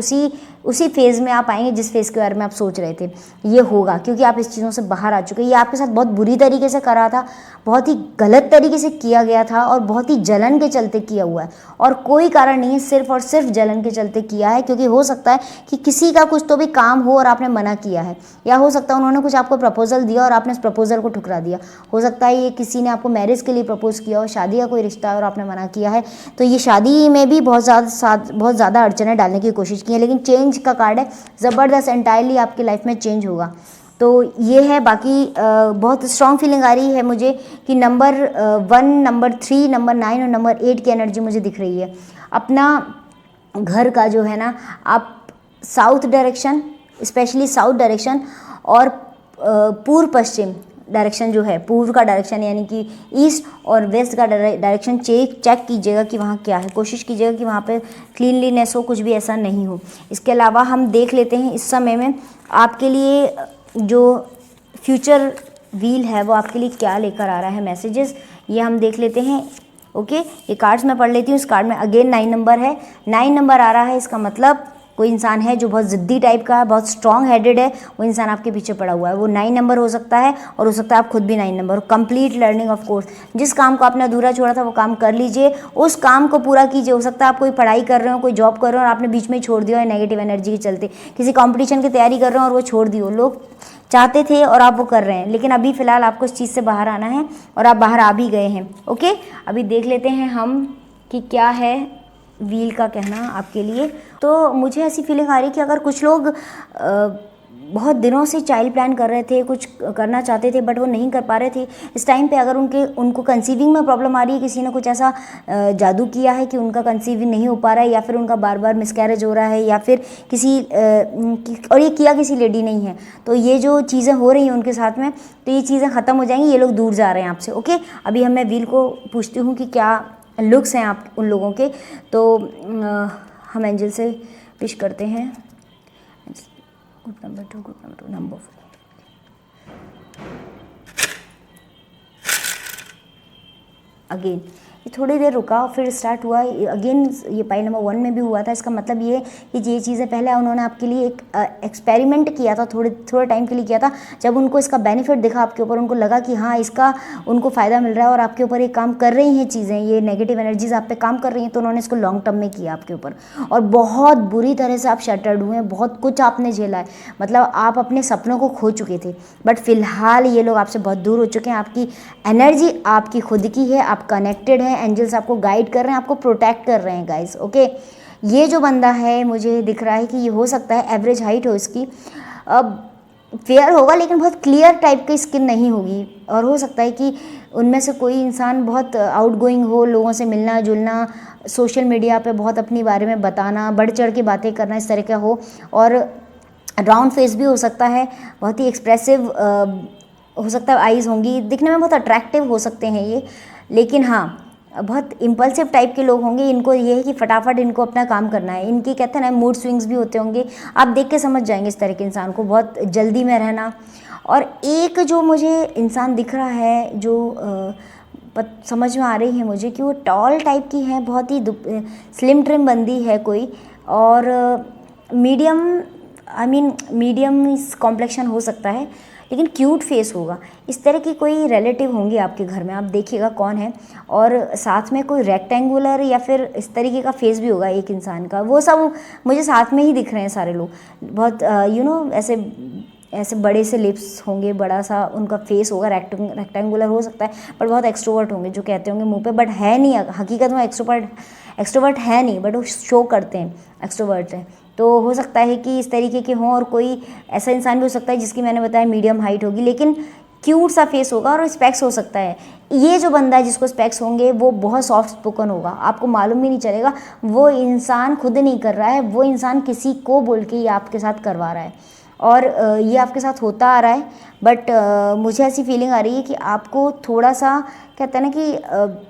उसी फेज़ में आप आएंगे जिस फेज़ के बारे में आप सोच रहे थे। ये होगा क्योंकि आप इस चीज़ों से बाहर आ चुके हैं। ये आपके साथ बहुत बुरी तरीके से करा था, बहुत ही गलत तरीके से किया गया था, और बहुत ही जलन के चलते किया हुआ है, और कोई कारण नहीं है, सिर्फ और सिर्फ जलन के चलते किया है। क्योंकि हो सकता है कि किसी का कुछ तो भी काम हो और आपने मना किया है, या हो सकता है उन्होंने कुछ आपको प्रपोजल दिया और आपने उस प्रपोजल को ठुकरा दिया। हो सकता है ये किसी ने आपको मैरिज के लिए प्रपोज किया हो, शादी का कोई रिश्ता है और आपने मना किया है। तो ये शादी में भी बहुत ज़्यादा अड़चनें डालने की कोशिश की है। लेकिन चेंज का कार्ड है, ज़बरदस्त, एंटायरली आपकी लाइफ में चेंज होगा। तो ये है। बाकी बहुत स्ट्रॉन्ग फीलिंग आ रही है मुझे कि नंबर 1, नंबर 3, नंबर 9 और नंबर 8 की एनर्जी मुझे दिख रही है। अपना घर का जो है ना, आप south direction, specially south direction और पूर्व पश्चिम डायरेक्शन जो है, पूर्व का डायरेक्शन यानी कि ईस्ट और वेस्ट का डायरेक्शन चेक कीजिएगा कि वहाँ क्या है। कोशिश कीजिएगा कि वहाँ पे क्लीनलीनेस हो, कुछ भी ऐसा नहीं हो। इसके अलावा हम देख लेते हैं इस समय में आपके लिए जो फ्यूचर व्हील है वो आपके लिए क्या लेकर आ रहा है मैसेजेस, ये हम देख लेते हैं। ओके, ये कार्ड्स मैं पढ़ लेती हूँ। इस कार्ड में अगेन 9 नंबर है, 9 नंबर आ रहा है। इसका मतलब कोई इंसान है जो बहुत ज़िद्दी टाइप का है, बहुत स्ट्रॉन्ग हेडेड है, वो इंसान आपके पीछे पड़ा हुआ है। वो 9 नंबर हो सकता है और हो सकता है आप खुद भी 9 नंबर हो। कंप्लीट लर्निंग ऑफ कोर्स, जिस काम को आपने अधूरा छोड़ा था वो काम कर लीजिए, उस काम को पूरा कीजिए। हो सकता है आप कोई पढ़ाई कर रहे हो, कोई जॉब कर रहे हो और आपने बीच में ही छोड़ दिया है नेगेटिव एनर्जी के चलते। किसी कॉम्पिटिशन की तैयारी कर रहे हो और वो छोड़ दियो, लोग चाहते थे और आप वो कर रहे हैं, लेकिन अभी फ़िलहाल आपको इस चीज़ से बाहर आना है और आप बाहर आ भी गए हैं। ओके, अभी देख लेते हैं हम कि क्या है व्हील का कहना आपके लिए। तो मुझे ऐसी फीलिंग आ रही है कि अगर कुछ लोग बहुत दिनों से चाइल्ड प्लान कर रहे थे, कुछ करना चाहते थे बट वो नहीं कर पा रहे थे, इस टाइम पे अगर उनको कंसीविंग में प्रॉब्लम आ रही है, किसी ने कुछ ऐसा जादू किया है कि उनका कंसीविंग नहीं हो पा रहा है, या फिर उनका बार बार मिसकैरेज हो रहा है, या फिर किसी और ये किया किसी लेडी नहीं है, तो ये जो चीज़ें हो रही हैं उनके साथ में, तो ये चीज़ें ख़त्म हो जाएंगी। ये लोग दूर जा रहे हैं आपसे। ओके, अभी मैं व्हील को पूछती हूँ कि क्या लुक्स हैं आप उन लोगों के। तो हम एंजल से विश करते हैं। Group number 2, number 4। अगेन ये थोड़ी देर रुका फिर स्टार्ट हुआ अगेन। ये पाई नंबर 1 में भी हुआ था। इसका मतलब ये कि ये चीज़ें पहले उन्होंने आपके लिए एक एक्सपेरिमेंट किया था, थोड़े टाइम के लिए किया था। जब उनको इसका बेनिफिट दिखा आपके ऊपर, उनको लगा कि हाँ इसका उनको फ़ायदा मिल रहा है और आपके ऊपर ये काम कर रही हैं चीज़ें, ये नेगेटिव एनर्जीज आप पे काम कर रही हैं, तो उन्होंने इसको लॉन्ग टर्म में किया आपके ऊपर। और बहुत बुरी तरह से आप शटर्ड हुए हैं, बहुत कुछ आपने झेला है, मतलब आप अपने सपनों को खो चुके थे। बट फिलहाल ये लोग आपसे बहुत दूर हो चुके हैं। आपकी एनर्जी आपकी खुद की है, आप कनेक्टेड हैं, एंजल्स आपको गाइड कर रहे हैं, आपको प्रोटेक्ट कर रहे हैं गाइस। ओके, ये जो बंदा है मुझे दिख रहा है कि ये हो सकता है एवरेज हाइट हो इसकी, अब फेयर होगा लेकिन बहुत क्लियर टाइप की स्किन नहीं होगी, और हो सकता है कि उनमें से कोई इंसान बहुत आउटगोइंग हो, लोगों से मिलना जुलना, सोशल मीडिया पे बहुत अपने बारे में बताना, बढ़ चढ़ के बातें करना, इस तरह का हो। और राउंड फेस भी हो सकता है, बहुत ही एक्सप्रेसिव हो सकता है, आईज़ होंगी, दिखने में बहुत अट्रैक्टिव हो सकते हैं ये, लेकिन हाँ बहुत इम्पल्सिव टाइप के लोग होंगे। इनको ये है कि फटाफट इनको अपना काम करना है। इनकी कहते हैं ना मूड स्विंग्स भी होते होंगे, आप देख के समझ जाएंगे इस तरह के इंसान को, बहुत जल्दी में रहना। और एक जो मुझे इंसान दिख रहा है जो समझ में आ रही है मुझे कि वो टॉल टाइप की है, बहुत ही स्लिम ट्रिम बंदी है कोई, और मीडियम कॉम्प्लेक्शन हो सकता है, लेकिन क्यूट फेस होगा। इस तरह की कोई रिलेटिव होंगे आपके घर में, आप देखिएगा कौन है। और साथ में कोई रेक्टेंगुलर या फिर इस तरीके का फेस भी होगा एक इंसान का। वो सब मुझे साथ में ही दिख रहे हैं सारे लोग, बहुत ऐसे बड़े से लिप्स होंगे, बड़ा सा उनका फेस होगा, रेक्टेंगुलर हो सकता है, बट बहुत एक्सट्रोवर्ट होंगे, जो कहते होंगे मुंह पे, बट है नहीं हकीकत में एक्सट्रोवर्ट है नहीं, बट वो शो करते हैं एक्सट्रोवर्ट हैं। तो हो सकता है कि इस तरीके के हों, और कोई ऐसा इंसान भी हो सकता है जिसकी मैंने बताया मीडियम हाइट होगी, लेकिन क्यूट सा फेस होगा, और स्पेक्स हो सकता है। ये जो बंदा है जिसको स्पेक्स होंगे वो बहुत सॉफ्ट स्पोकन होगा, आपको मालूम भी नहीं चलेगा। वो इंसान खुद नहीं कर रहा है, वो इंसान किसी को बोल के ये आपके साथ करवा रहा है, और ये आपके साथ होता आ रहा है। बट मुझे ऐसी फीलिंग आ रही है कि आपको थोड़ा सा कहते हैं ना कि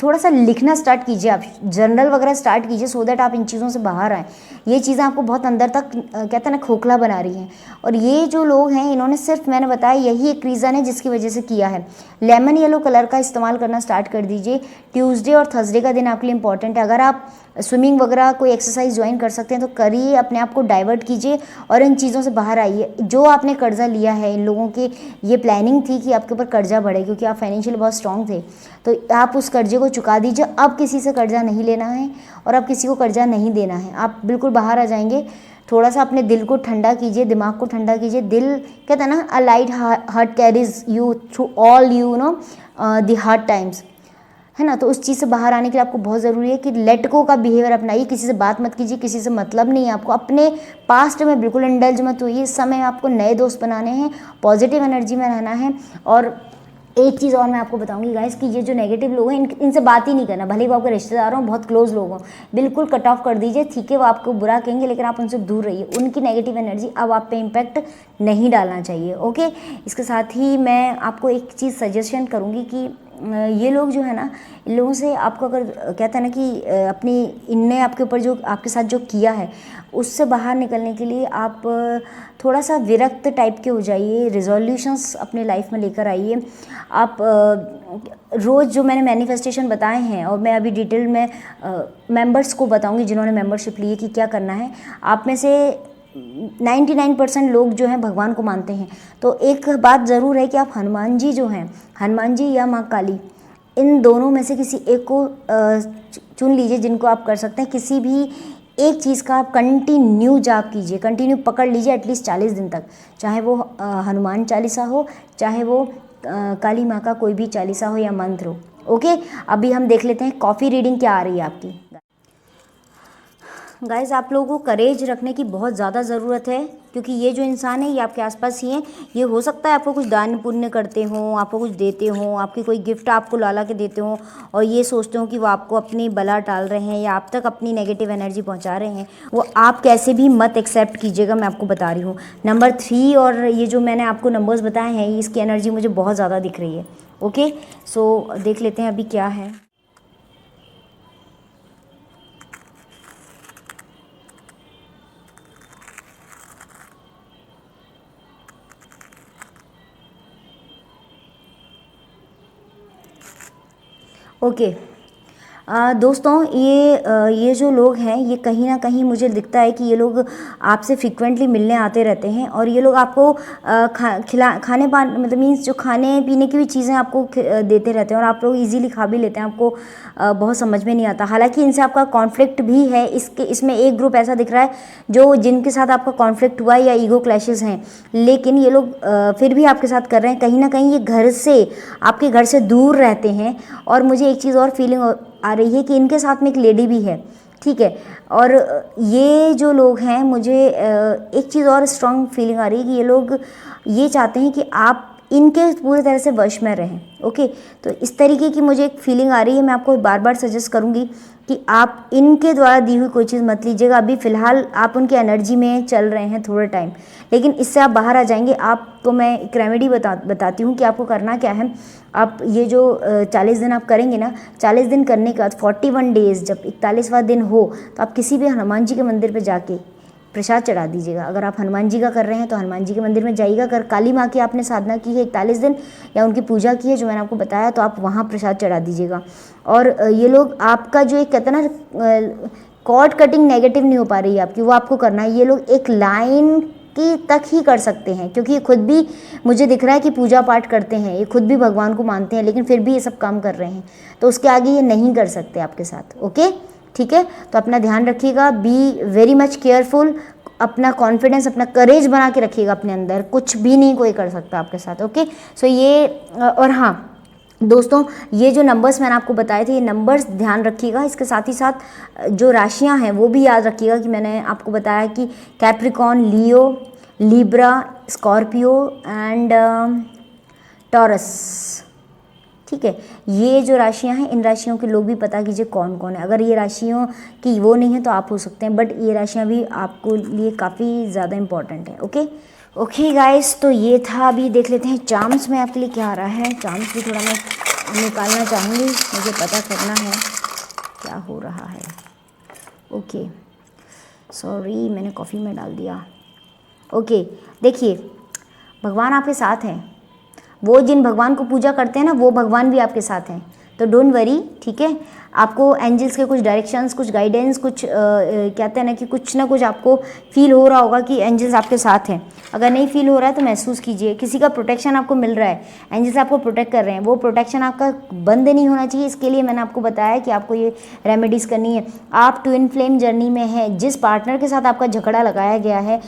थोड़ा सा लिखना स्टार्ट कीजिए, आप जर्नल वगैरह स्टार्ट कीजिए, सो दैट आप इन चीज़ों से बाहर आएँ। ये चीज़ें आपको बहुत अंदर तक कहते हैं ना खोखला बना रही हैं। और ये जो लोग हैं इन्होंने सिर्फ, मैंने बताया, यही एक रीज़न है जिसकी वजह से किया है। लेमन येलो कलर का इस्तेमाल करना स्टार्ट कर दीजिए। ट्यूसडे और थर्सडे का दिन आपके लिए इंपॉर्टेंट है। अगर आप स्विमिंग वगैरह कोई एक्सरसाइज ज्वाइन कर सकते हैं तो करिए, अपने आप को डाइवर्ट कीजिए और इन चीज़ों से बाहर आइए। जो आपने कर्जा लिया है, इन लोगों की ये प्लानिंग थी कि आपके ऊपर कर्जा बढ़े, क्योंकि आप फाइनेंशियली बहुत स्ट्रांग थे, तो आप उस कर्जे को चुका दीजिए। अब किसी से कर्जा नहीं लेना है और अब किसी को कर्जा नहीं देना है, आप बिल्कुल बाहर आ जाएंगे। थोड़ा सा अपने दिल को ठंडा कीजिए, दिमाग को ठंडा कीजिए। दिल कहते हैं ना, a light heart carries you through all the hard times, है ना। तो उस चीज़ से बाहर आने के लिए आपको बहुत ज़रूरी है कि लेट गो का बिहेवियर अपनाइए, किसी से बात मत कीजिए, किसी से मतलब नहीं है आपको, अपने पास्ट में बिल्कुल इंडल्ज मत होइए। इस समय आपको नए दोस्त बनाने हैं, पॉजिटिव एनर्जी में रहना है। और एक चीज़ और मैं आपको बताऊंगी गाइस कि ये जो नेगेटिव लोग हैं इनसे बात ही नहीं करना, भले ही वो आपके रिश्तेदार हों, बहुत क्लोज लोग हों, बिल्कुल कट ऑफ कर दीजिए, ठीक है। वो आपको बुरा कहेंगे लेकिन आप उनसे दूर रहिए, उनकी नेगेटिव एनर्जी अब आप पे इम्पैक्ट नहीं डालना चाहिए, ओके। इसके साथ ही मैं आपको एक चीज़ सजेशन करूँगी कि ये लोग जो है ना, इन लोगों से आपको अगर कहते हैं ना कि अपनी इनने आपके ऊपर जो आपके साथ जो किया है उससे बाहर निकलने के लिए आप थोड़ा सा विरक्त टाइप के हो जाइए, रिजोल्यूशंस अपने लाइफ में लेकर आइए। आप रोज़ जो मैंने मैनिफेस्टेशन बताए हैं और मैं अभी डिटेल में मेंबर्स को बताऊंगी जिन्होंने मेंबरशिप ली है कि क्या करना है। आप में से 99% लोग जो हैं भगवान को मानते हैं, तो एक बात ज़रूर है कि आप हनुमान जी जो हैं, हनुमान जी या माँ काली, इन दोनों में से किसी एक को चुन लीजिए जिनको आप कर सकते हैं। किसी भी एक चीज़ का आप कंटिन्यू जाप कीजिए, कंटिन्यू पकड़ लीजिए एटलीस्ट 40 दिन तक, चाहे वो हनुमान चालीसा हो, चाहे वो काली माँ का कोई भी चालीसा हो या मंत्र हो, ओके। अभी हम देख लेते हैं कॉफ़ी रीडिंग क्या आ रही है आपकी। गाइज़, आप लोगों को करेज रखने की बहुत ज़्यादा ज़रूरत है, क्योंकि ये जो इंसान है ये आपके आसपास ही हैं। ये हो सकता है आपको कुछ दान पुण्य करते हों, आपको कुछ देते हों, आपकी कोई गिफ्ट आपको ला के देते हों और ये सोचते हो कि वो आपको अपनी बला टाल रहे हैं या आप तक अपनी नेगेटिव एनर्जी पहुंचा रहे हैं। वो आप कैसे भी मत एक्सेप्ट कीजिएगा, मैं आपको बता रही हूँ। नंबर 3 और ये जो मैंने आपको नंबर्स बताए हैं, इसकी एनर्जी मुझे बहुत ज़्यादा दिख रही है, ओके। सो देख लेते हैं अभी क्या है। ओके दोस्तों, ये जो लोग हैं ये कहीं ना कहीं मुझे दिखता है कि ये लोग आपसे फ्रिक्वेंटली मिलने आते रहते हैं और ये लोग आपको खाने पान मतलब मीन्स जो खाने पीने की भी चीज़ें आपको देते रहते हैं और आप लोग इजीली खा भी लेते हैं, आपको बहुत समझ में नहीं आता। हालांकि इनसे आपका कॉन्फ्लिक्ट भी है। इसमें एक ग्रुप ऐसा दिख रहा है जो जिनके साथ आपका कॉन्फ्लिक्ट हुआ है या ईगो क्लैशेस हैं, लेकिन ये लोग फिर भी आपके साथ कर रहे हैं। कहीं ना कहीं ये घर से आपके घर से दूर रहते हैं और मुझे एक चीज़ और फीलिंग आ रही है कि इनके साथ में एक लेडी भी है, ठीक है। और ये जो लोग हैं, मुझे एक चीज़ और स्ट्रॉन्ग फीलिंग आ रही है कि ये लोग ये चाहते हैं कि आप इनके पूरी तरह से वश में रहें, ओके। तो इस तरीके की मुझे एक फीलिंग आ रही है। मैं आपको बार बार सजेस्ट करूँगी कि आप इनके द्वारा दी हुई कोई चीज़ मत लीजिएगा। अभी फ़िलहाल आप उनकी एनर्जी में चल रहे हैं थोड़े टाइम, लेकिन इससे आप बाहर आ जाएंगे। आपको मैं एक रेमेडी बताती हूँ कि आपको करना क्या है। आप ये जो 40 दिन आप करेंगे ना, 40 दिन करने के बाद 41 डेज़ जब 41वां दिन हो तो आप किसी भी हनुमान जी के मंदिर पे जाके प्रसाद चढ़ा दीजिएगा। अगर आप हनुमान जी का कर रहे हैं तो हनुमान जी के मंदिर में जाइएगा। अगर काली माँ की आपने साधना की है 41 दिन या उनकी पूजा की है जो मैंने आपको बताया, तो आप वहाँ प्रसाद चढ़ा दीजिएगा। और ये लोग आपका जो एक कहते हैं ना कॉर्ड कटिंग नेगेटिव नहीं हो पा रही है आपकी, वो आपको करना है। ये लोग एक लाइन की तक ही कर सकते हैं, क्योंकि ये खुद भी मुझे दिख रहा है कि पूजा पाठ करते हैं, ये खुद भी भगवान को मानते हैं, लेकिन फिर भी ये सब काम कर रहे हैं, तो उसके आगे ये नहीं कर सकते आपके साथ, ओके, ठीक है। तो अपना ध्यान रखिएगा, बी वेरी मच केयरफुल, अपना कॉन्फिडेंस, अपना करेज बना के रखिएगा अपने अंदर, कुछ भी नहीं कोई कर सकता आपके साथ, ओके। सो ये और हाँ दोस्तों, ये जो नंबर्स मैंने आपको बताए थे, ये नंबर्स ध्यान रखिएगा। इसके साथ ही साथ जो राशियां हैं वो भी याद रखिएगा कि मैंने आपको बताया कि Capricorn, Leo, Libra, Scorpio and taurus, ठीक है। ये जो राशियां हैं, इन राशियों के लोग भी पता कीजिए कौन कौन है। अगर ये राशियों की वो नहीं है तो आप हो सकते हैं, बट ये राशियां भी आपको लिए काफ़ी ज़्यादा इंपॉर्टेंट है, ओके। ओके गाइस, तो ये था। अभी देख लेते हैं चार्म्स में आपके लिए क्या आ रहा है। चार्म्स भी थोड़ा मैं निकालना चाहूँगी, मुझे पता करना है क्या हो रहा है। ओके, सॉरी मैंने कॉफ़ी में डाल दिया। ओके, देखिए भगवान आपके साथ हैं। वो जिन भगवान को पूजा करते हैं ना, वो भगवान भी आपके साथ हैं, तो डोंट वरी, ठीक है। आपको एंजल्स के कुछ डायरेक्शंस, कुछ गाइडेंस, कुछ कहते हैं ना कि कुछ ना कुछ आपको फील हो रहा होगा कि एंजल्स आपके साथ हैं। अगर नहीं फील हो रहा है तो महसूस कीजिए, किसी का प्रोटेक्शन आपको मिल रहा है, एंजल्स आपको प्रोटेक्ट कर रहे हैं। वो प्रोटेक्शन आपका बंद नहीं होना चाहिए, इसके लिए मैंने आपको बताया कि आपको ये रेमेडीज़ करनी है। आप ट्विन फ्लेम जर्नी में है, जिस पार्टनर के साथ आपका झगड़ा लगाया गया है,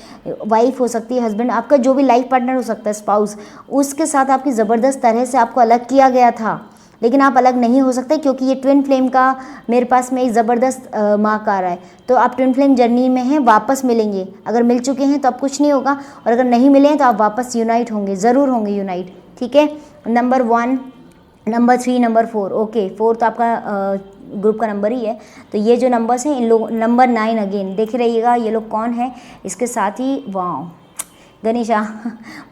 वाइफ हो सकती है, हस्बैंड, आपका जो भी लाइफ पार्टनर हो सकता है, स्पाउस, उसके साथ आपकी ज़बरदस्त तरह से आपको अलग किया गया था, लेकिन आप अलग नहीं हो सकते, क्योंकि ये ट्विन फ्लेम का मेरे पास में एक ज़बरदस्त मार्क आ रहा है। तो आप ट्विन फ्लेम जर्नी में हैं, वापस मिलेंगे। अगर मिल चुके हैं तो अब कुछ नहीं होगा, और अगर नहीं मिले हैं तो आप वापस यूनाइट होंगे, ज़रूर होंगे यूनाइट, ठीक है। नंबर 1, नंबर 3, नंबर 4, ओके 4 तो आपका ग्रुप का नंबर ही है। तो ये जो नंबर्स हैं इन लोग, नंबर 9 अगेन देख रहिएगा, ये लोग कौन है, इसके साथ ही वाह गणेशा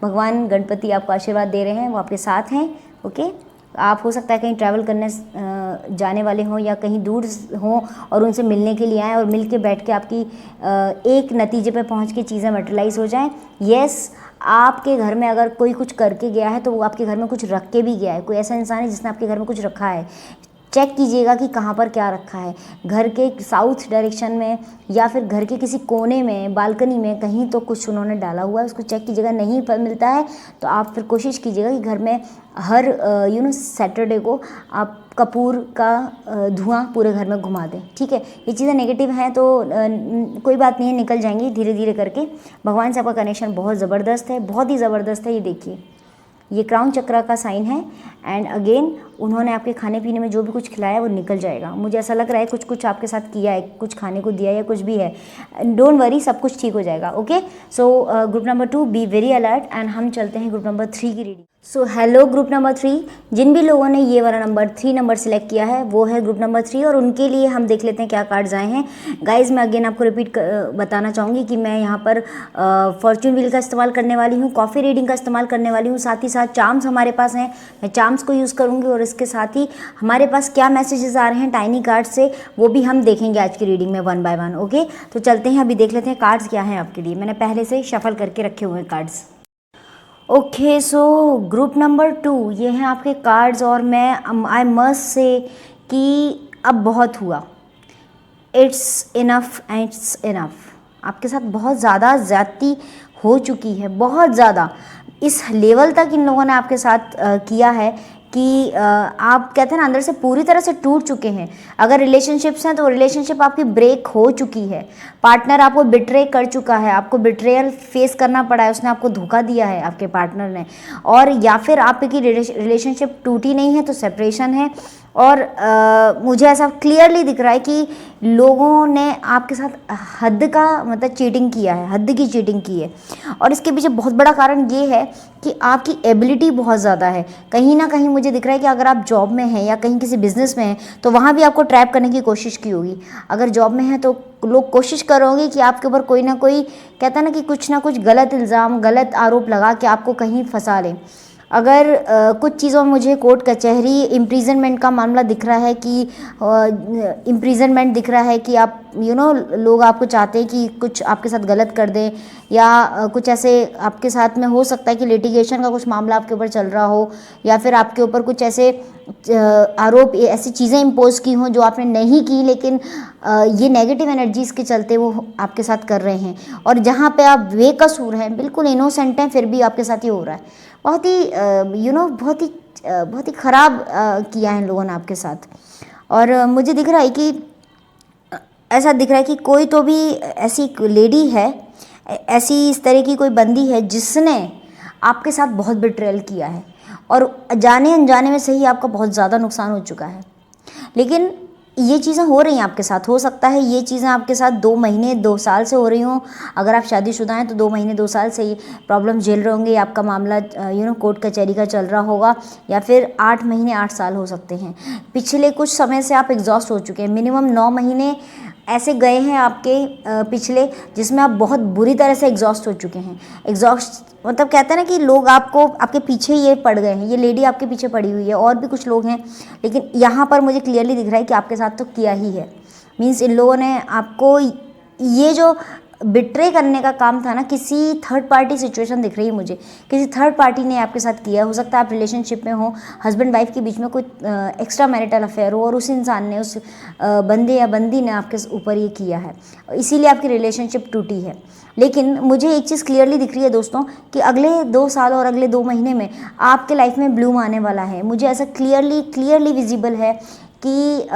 भगवान गणपति आपको आशीर्वाद दे रहे हैं, वो आपके साथ हैं, ओके। आप हो सकता है कहीं ट्रैवल करने जाने वाले हों या कहीं दूर हों और उनसे मिलने के लिए आएँ, और मिल के बैठ के आपकी एक नतीजे पे पहुंच के चीज़ें मटेरियलाइज हो जाएं। यस, आपके घर में अगर कोई कुछ करके गया है तो वो आपके घर में कुछ रख के भी गया है। कोई ऐसा इंसान है जिसने आपके घर में कुछ रखा है, चेक कीजिएगा कि कहाँ पर क्या रखा है। घर के साउथ डायरेक्शन में या फिर घर के किसी कोने में, बालकनी में कहीं तो कुछ उन्होंने डाला हुआ है, उसको चेक कीजिएगा। नहीं मिलता है तो आप फिर कोशिश कीजिएगा कि घर में हर सैटरडे को आप कपूर का धुआं पूरे घर में घुमा दें, ठीक है। ये चीज़ें नेगेटिव हैं तो कोई बात नहीं है, निकल जाएंगी धीरे धीरे करके। भगवान से आपका कनेक्शन बहुत ज़बरदस्त है, बहुत ही ज़बरदस्त है। ये देखिए, ये क्राउन चक्र का साइन है, एंड अगेन उन्होंने आपके खाने पीने में जो भी कुछ खिलाया वो निकल जाएगा। मुझे ऐसा लग रहा है कुछ कुछ आपके साथ किया है, कुछ खाने को दिया है या कुछ भी है। डोंट वरी, सब कुछ ठीक हो जाएगा, okay. So group number 2, be very alert, and हम चलते हैं ग्रुप नंबर 3 की reading. So hello group number 3, जिन भी लोगों ने ये वाला नंबर 3 नंबर सिलेक्ट किया है वो है ग्रुप नंबर 3, और उनके लिए हम देख लेते हैं क्या कार्ड्स आए हैं। गाइज, मैं अगेन आपको रिपीट बताना चाहूँगी कि मैं यहाँ पर फॉर्च्यून व्हील का इस्तेमाल करने वाली हूँ, कॉफ़ी रीडिंग का इस्तेमाल करने वाली हूँ, साथ ही साथ चार्म्स हमारे पास हैं, मैं चार्म्स को यूज़ करूँगी, और इसके साथ ही हमारे पास क्या मैसेजेस आ रहे हैं टाइनी कार्ड से वो भी हम देखेंगे आज की रीडिंग में 1 बाय 1, ओके। तो चलते हैं, अभी देख लेते हैं कार्ड्स क्या हैं आपके लिए। मैंने पहले से शफल करके रखे हुए हैं cards, okay. So group number 2, ये हैं आपके कार्ड्स, और मैं आई मस्ट से कि अब बहुत हुआ, it's enough and it's enough. आपके साथ बहुत ज़्यादा ज़्यादती हो चुकी है, बहुत ज़्यादा इस लेवल तक इन लोगों ने आपके साथ किया है कि आप कहते हैं ना अंदर से पूरी तरह से टूट चुके हैं। अगर रिलेशनशिप्स हैं तो रिलेशनशिप आपकी ब्रेक हो चुकी है, पार्टनर आपको बिट्रे कर चुका है, आपको बिट्रेयल फेस करना पड़ा है, उसने आपको धोखा दिया है आपके पार्टनर ने, और या फिर आपकी रिलेशनशिप टूटी नहीं है तो सेपरेशन है। और मुझे ऐसा क्लियरली दिख रहा है कि लोगों ने आपके साथ हद का मतलब चीटिंग किया है, हद की चीटिंग की है, और इसके पीछे बहुत बड़ा कारण ये है कि आपकी एबिलिटी बहुत ज़्यादा है। कहीं ना कहीं मुझे दिख रहा है कि अगर आप जॉब में हैं या कहीं किसी बिजनेस में हैं तो वहाँ भी आपको ट्रैप करने की कोशिश की होगी। अगर जॉब में हैं तो लोग कोशिश करोगे कि आपके ऊपर कोई ना कोई कहता है ना कि कुछ ना कुछ गलत इल्ज़ाम, गलत आरोप लगा के आपको कहीं फंसा लें। अगर कुछ चीज़ों में मुझे कोर्ट कचहरी इम्प्रीजनमेंट का मामला दिख रहा है कि इम्प्रीजनमेंट दिख रहा है कि आप लोग आपको चाहते हैं कि कुछ आपके साथ गलत कर दें, या कुछ ऐसे आपके साथ में हो सकता है कि लिटिगेशन का कुछ मामला आपके ऊपर चल रहा हो, या फिर आपके ऊपर कुछ ऐसे आरोप, ऐसी चीज़ें इम्पोज की हों जो आपने नहीं की, लेकिन ये नेगेटिव एनर्जीज़ के चलते वो आपके साथ कर रहे हैं, और जहाँ पे आप बेकसूर हैं, बिल्कुल इनोसेंट हैं, फिर भी आपके साथ ये हो रहा है। बहुत ही बहुत ही ख़राब किया है इन लोगों ने आपके साथ। और मुझे दिख रहा है कि ऐसा दिख रहा है कि कोई तो भी ऐसी लेडी है, ऐसी इस तरह की कोई बंदी है जिसने आपके साथ बहुत बिट्रेयल किया है, और जाने अनजाने में सही आपका बहुत ज़्यादा नुकसान हो चुका है। लेकिन ये चीज़ें हो रही हैं आपके साथ, हो सकता है ये चीज़ें आपके साथ 2 महीने 2 साल से हो रही हों। अगर आप शादीशुदा हैं तो 2 महीने 2 साल से ये प्रॉब्लम झेल रहे होंगे, आपका मामला कोर्ट कचहरी का चल रहा होगा, या फिर 8 महीने 8 साल हो सकते हैं। पिछले कुछ समय से आप एग्जॉस्ट हो चुके हैं, मिनिमम 9 महीने ऐसे गए हैं आपके पिछले, जिसमें आप बहुत बुरी तरह से एग्जॉस्ट हो चुके हैं। एग्जॉस्ट मतलब कहते हैं ना कि लोग आपको आपके पीछे ये पड़ गए हैं, ये लेडी आपके पीछे पड़ी हुई है, और भी कुछ लोग हैं, लेकिन यहाँ पर मुझे क्लियरली दिख रहा है कि आपके साथ तो किया ही है। मीन्स इन लोगों ने आपको ये जो बिट्रे करने का काम था ना, किसी थर्ड पार्टी सिचुएशन दिख रही है मुझे, किसी थर्ड पार्टी ने आपके साथ किया। हो सकता है आप रिलेशनशिप में हो, हस्बैंड वाइफ के बीच में कोई एक्स्ट्रा मैरिटल अफेयर हो, और उस इंसान ने, उस बंदे या बंदी ने आपके ऊपर ये किया है, इसीलिए आपकी रिलेशनशिप टूटी है। लेकिन मुझे एक चीज़ क्लियरली दिख रही है दोस्तों कि अगले 2 साल और अगले 2 महीने में आपके लाइफ में ब्लूम आने वाला है। मुझे ऐसा क्लियरली विजिबल है कि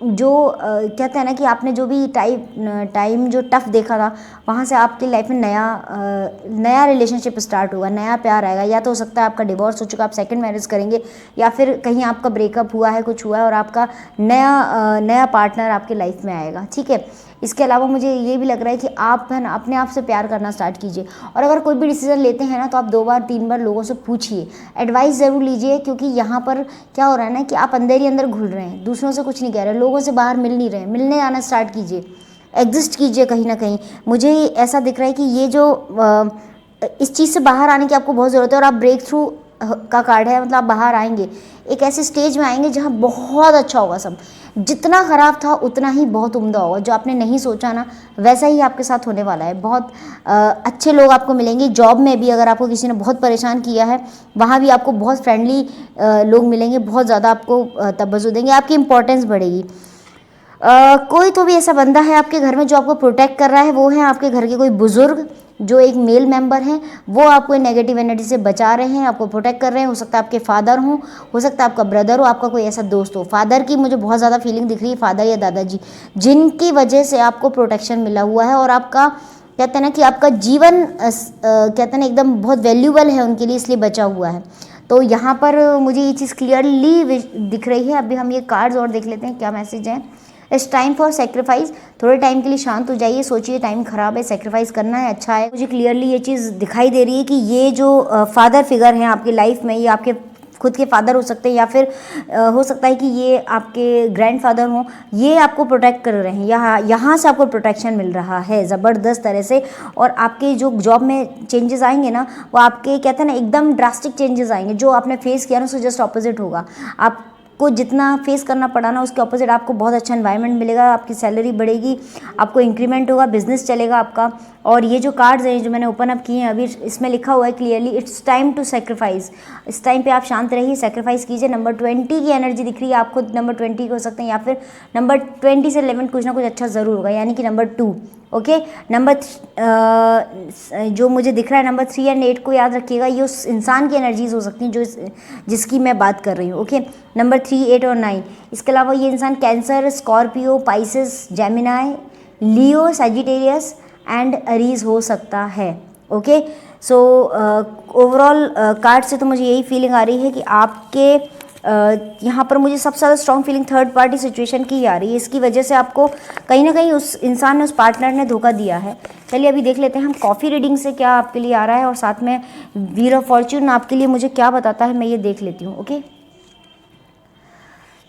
जो कहते हैं ना कि आपने जो भी टाइम जो टफ देखा था, वहाँ से आपकी लाइफ में नया रिलेशनशिप स्टार्ट होगा, नया प्यार आएगा। या तो हो सकता है आपका डिवोर्स हो चुका, आप सेकंड मैरिज करेंगे, या फिर कहीं आपका ब्रेकअप हुआ है, कुछ हुआ है और आपका नया पार्टनर आपकी लाइफ में आएगा, ठीक है। इसके अलावा मुझे ये भी लग रहा है कि आप है ना अपने आप से प्यार करना स्टार्ट कीजिए। और अगर कोई भी डिसीजन लेते हैं ना, तो आप 2 बार 3 बार लोगों से पूछिए, एडवाइस ज़रूर लीजिए, क्योंकि यहाँ पर क्या हो रहा है ना कि आप अंदर ही अंदर घुल रहे हैं, दूसरों से कुछ नहीं कह रहे, लोगों से बाहर मिल नहीं रहे, मिलने आना स्टार्ट कीजिए, एग्जिस्ट कीजिए कहीं ना कहीं। मुझे ऐसा दिख रहा है कि ये जो इस चीज़ से बाहर आने की आपको बहुत ज़रूरत है, और आप ब्रेक थ्रू का कार्ड है, मतलब आप बाहर आएंगे, एक ऐसे स्टेज में आएंगे जहाँ बहुत अच्छा होगा सब। जितना ख़राब था उतना ही बहुत उम्दा होगा। जो आपने नहीं सोचा ना, वैसा ही आपके साथ होने वाला है। बहुत अच्छे लोग आपको मिलेंगे। जॉब में भी अगर आपको किसी ने बहुत परेशान किया है, वहाँ भी आपको बहुत फ्रेंडली लोग मिलेंगे, बहुत ज़्यादा आपको तवज्जो देंगे, आपकी इंपॉर्टेंस बढ़ेगी। कोई तो भी ऐसा बंदा है आपके घर में जो आपको प्रोटेक्ट कर रहा है, वो है आपके घर के कोई बुजुर्ग, जो एक मेल मेंबर हैं, वो आपको नेगेटिव एनर्जी से बचा रहे हैं, आपको प्रोटेक्ट कर रहे हैं। हो सकता है आपके फादर हों, हो सकता है आपका ब्रदर हो, आपका कोई ऐसा दोस्त हो। फादर की मुझे बहुत ज़्यादा फीलिंग दिख रही है, फादर या दादाजी, जिनकी वजह से आपको प्रोटेक्शन मिला हुआ है, और आपका कहते हैं ना कि आपका जीवन कहते हैं ना एकदम बहुत वैल्यूबल है उनके लिए, इसलिए बचा हुआ है। तो यहाँ पर मुझे ये चीज़ क्लियरली दिख रही है। अभी हम ये कार्ड्स और देख लेते हैं क्या मैसेज है। It's time for sacrifice. थोड़े टाइम के लिए शांत हो जाइए, सोचिए टाइम ख़राब है, सेक्रीफाइस करना है, अच्छा है। मुझे क्लियरली ये चीज़ दिखाई दे रही है कि ये जो फादर फिगर हैं आपकी लाइफ में, ये आपके खुद के फादर हो सकते हैं, या फिर हो सकता है कि ये आपके ग्रैंडफादर हों। ये आपको प्रोटेक्ट कर रहे हैं, यहाँ से आपको प्रोटेक्शन मिल रहा है ज़बरदस्त तरह से। और आपके जो जॉब में चेंजेस आएंगे ना, वो आपके कहते हैं ना एकदम ड्रास्टिक चेंजेस आएंगे। जो आपने फेस किया ना, उससे जस्ट ऑपोजिट होगा। आपको जितना फेस करना पड़ा ना, उसके ऑपोजिट आपको बहुत अच्छा एनवायरनमेंट मिलेगा, आपकी सैलरी बढ़ेगी, आपको इंक्रीमेंट होगा, बिजनेस चलेगा आपका। और ये जो कार्ड्स हैं जो मैंने ओपन अप किए हैं अभी, इसमें लिखा हुआ है clearly, it's time to sacrifice. इस टाइम पे आप शांत रहिए, सेक्रीफाइस कीजिए। नंबर 20 की एनर्जी दिख रही है, आप खुद नंबर 20 हो सकते हैं, या फिर नंबर 20 से 11 कुछ ना कुछ अच्छा ज़रूर होगा, यानी कि नंबर 2। ओके, नंबर जो मुझे दिख रहा है नंबर 3 एंड 8 को याद रखिएगा। ये उस इंसान की एनर्जीज हो सकती हैं जिसकी मैं बात कर रही हूँ। ओके, नंबर 3, 8 और 9। इसके अलावा ये इंसान cancer, Scorpio, Pisces, Gemini, Leo, Sagittarius and Areej हो सकता है। ओके, सो ओवरऑल कार्ड से तो मुझे यही फीलिंग आ रही है कि आपके यहाँ पर मुझे सबसे ज़्यादा strong feeling third party situation की आ रही है। इसकी वजह से आपको कहीं ना कहीं उस इंसान ने, उस पार्टनर ने धोखा दिया है। चलिए अभी देख लेते हैं हम कॉफ़ी रीडिंग से क्या आपके लिए आ रहा है, और साथ में व्हील ऑफ फॉर्च्यून आपके लिए मुझे क्या बताता है, मैं ये देख लेती हूँ। ओके,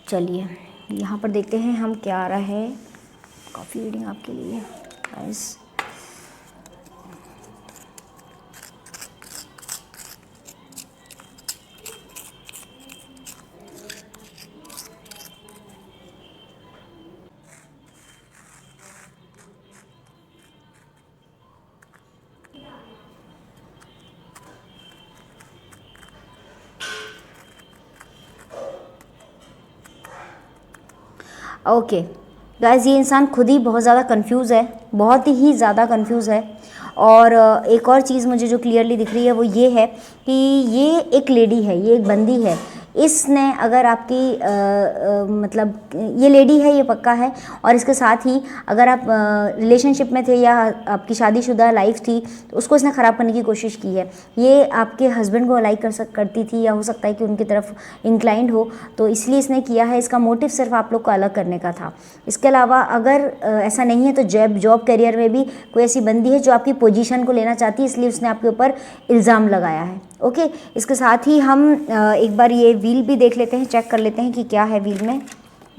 चलिए यहाँ पर देखते हैं हम क्या आ रहा है कॉफ़ी रीडिंग आपके लिए गाइस। ओके गाइस, ये इंसान खुद ही बहुत ज़्यादा कंफ्यूज है, बहुत ही ज़्यादा कंफ्यूज है। और एक और चीज़ मुझे जो क्लियरली दिख रही है वो ये है कि ये एक लेडी है, ये एक बंदी है। इसने अगर आपकी मतलब ये लेडी है, ये पक्का है। और इसके साथ ही अगर आप रिलेशनशिप में थे या आपकी शादीशुदा लाइफ थी, तो उसको इसने ख़राब करने की कोशिश की है। ये आपके हस्बैंड को लाइक करती थी, या हो सकता है कि उनकी तरफ इंक्लाइंड हो, तो इसलिए इसने किया है। इसका मोटिव सिर्फ आप लोग को अलग करने का था। इसके अलावा अगर ऐसा नहीं है, तो जॉब करियर में भी कोई ऐसी बंदी है जो आपकी पोजीशन को लेना चाहती है, इसलिए उसने आपके ऊपर इल्ज़ाम लगाया है। ओके, इसके साथ ही हम एक बार ये व्हील भी देख लेते हैं, चेक कर लेते हैं कि क्या है व्हील में।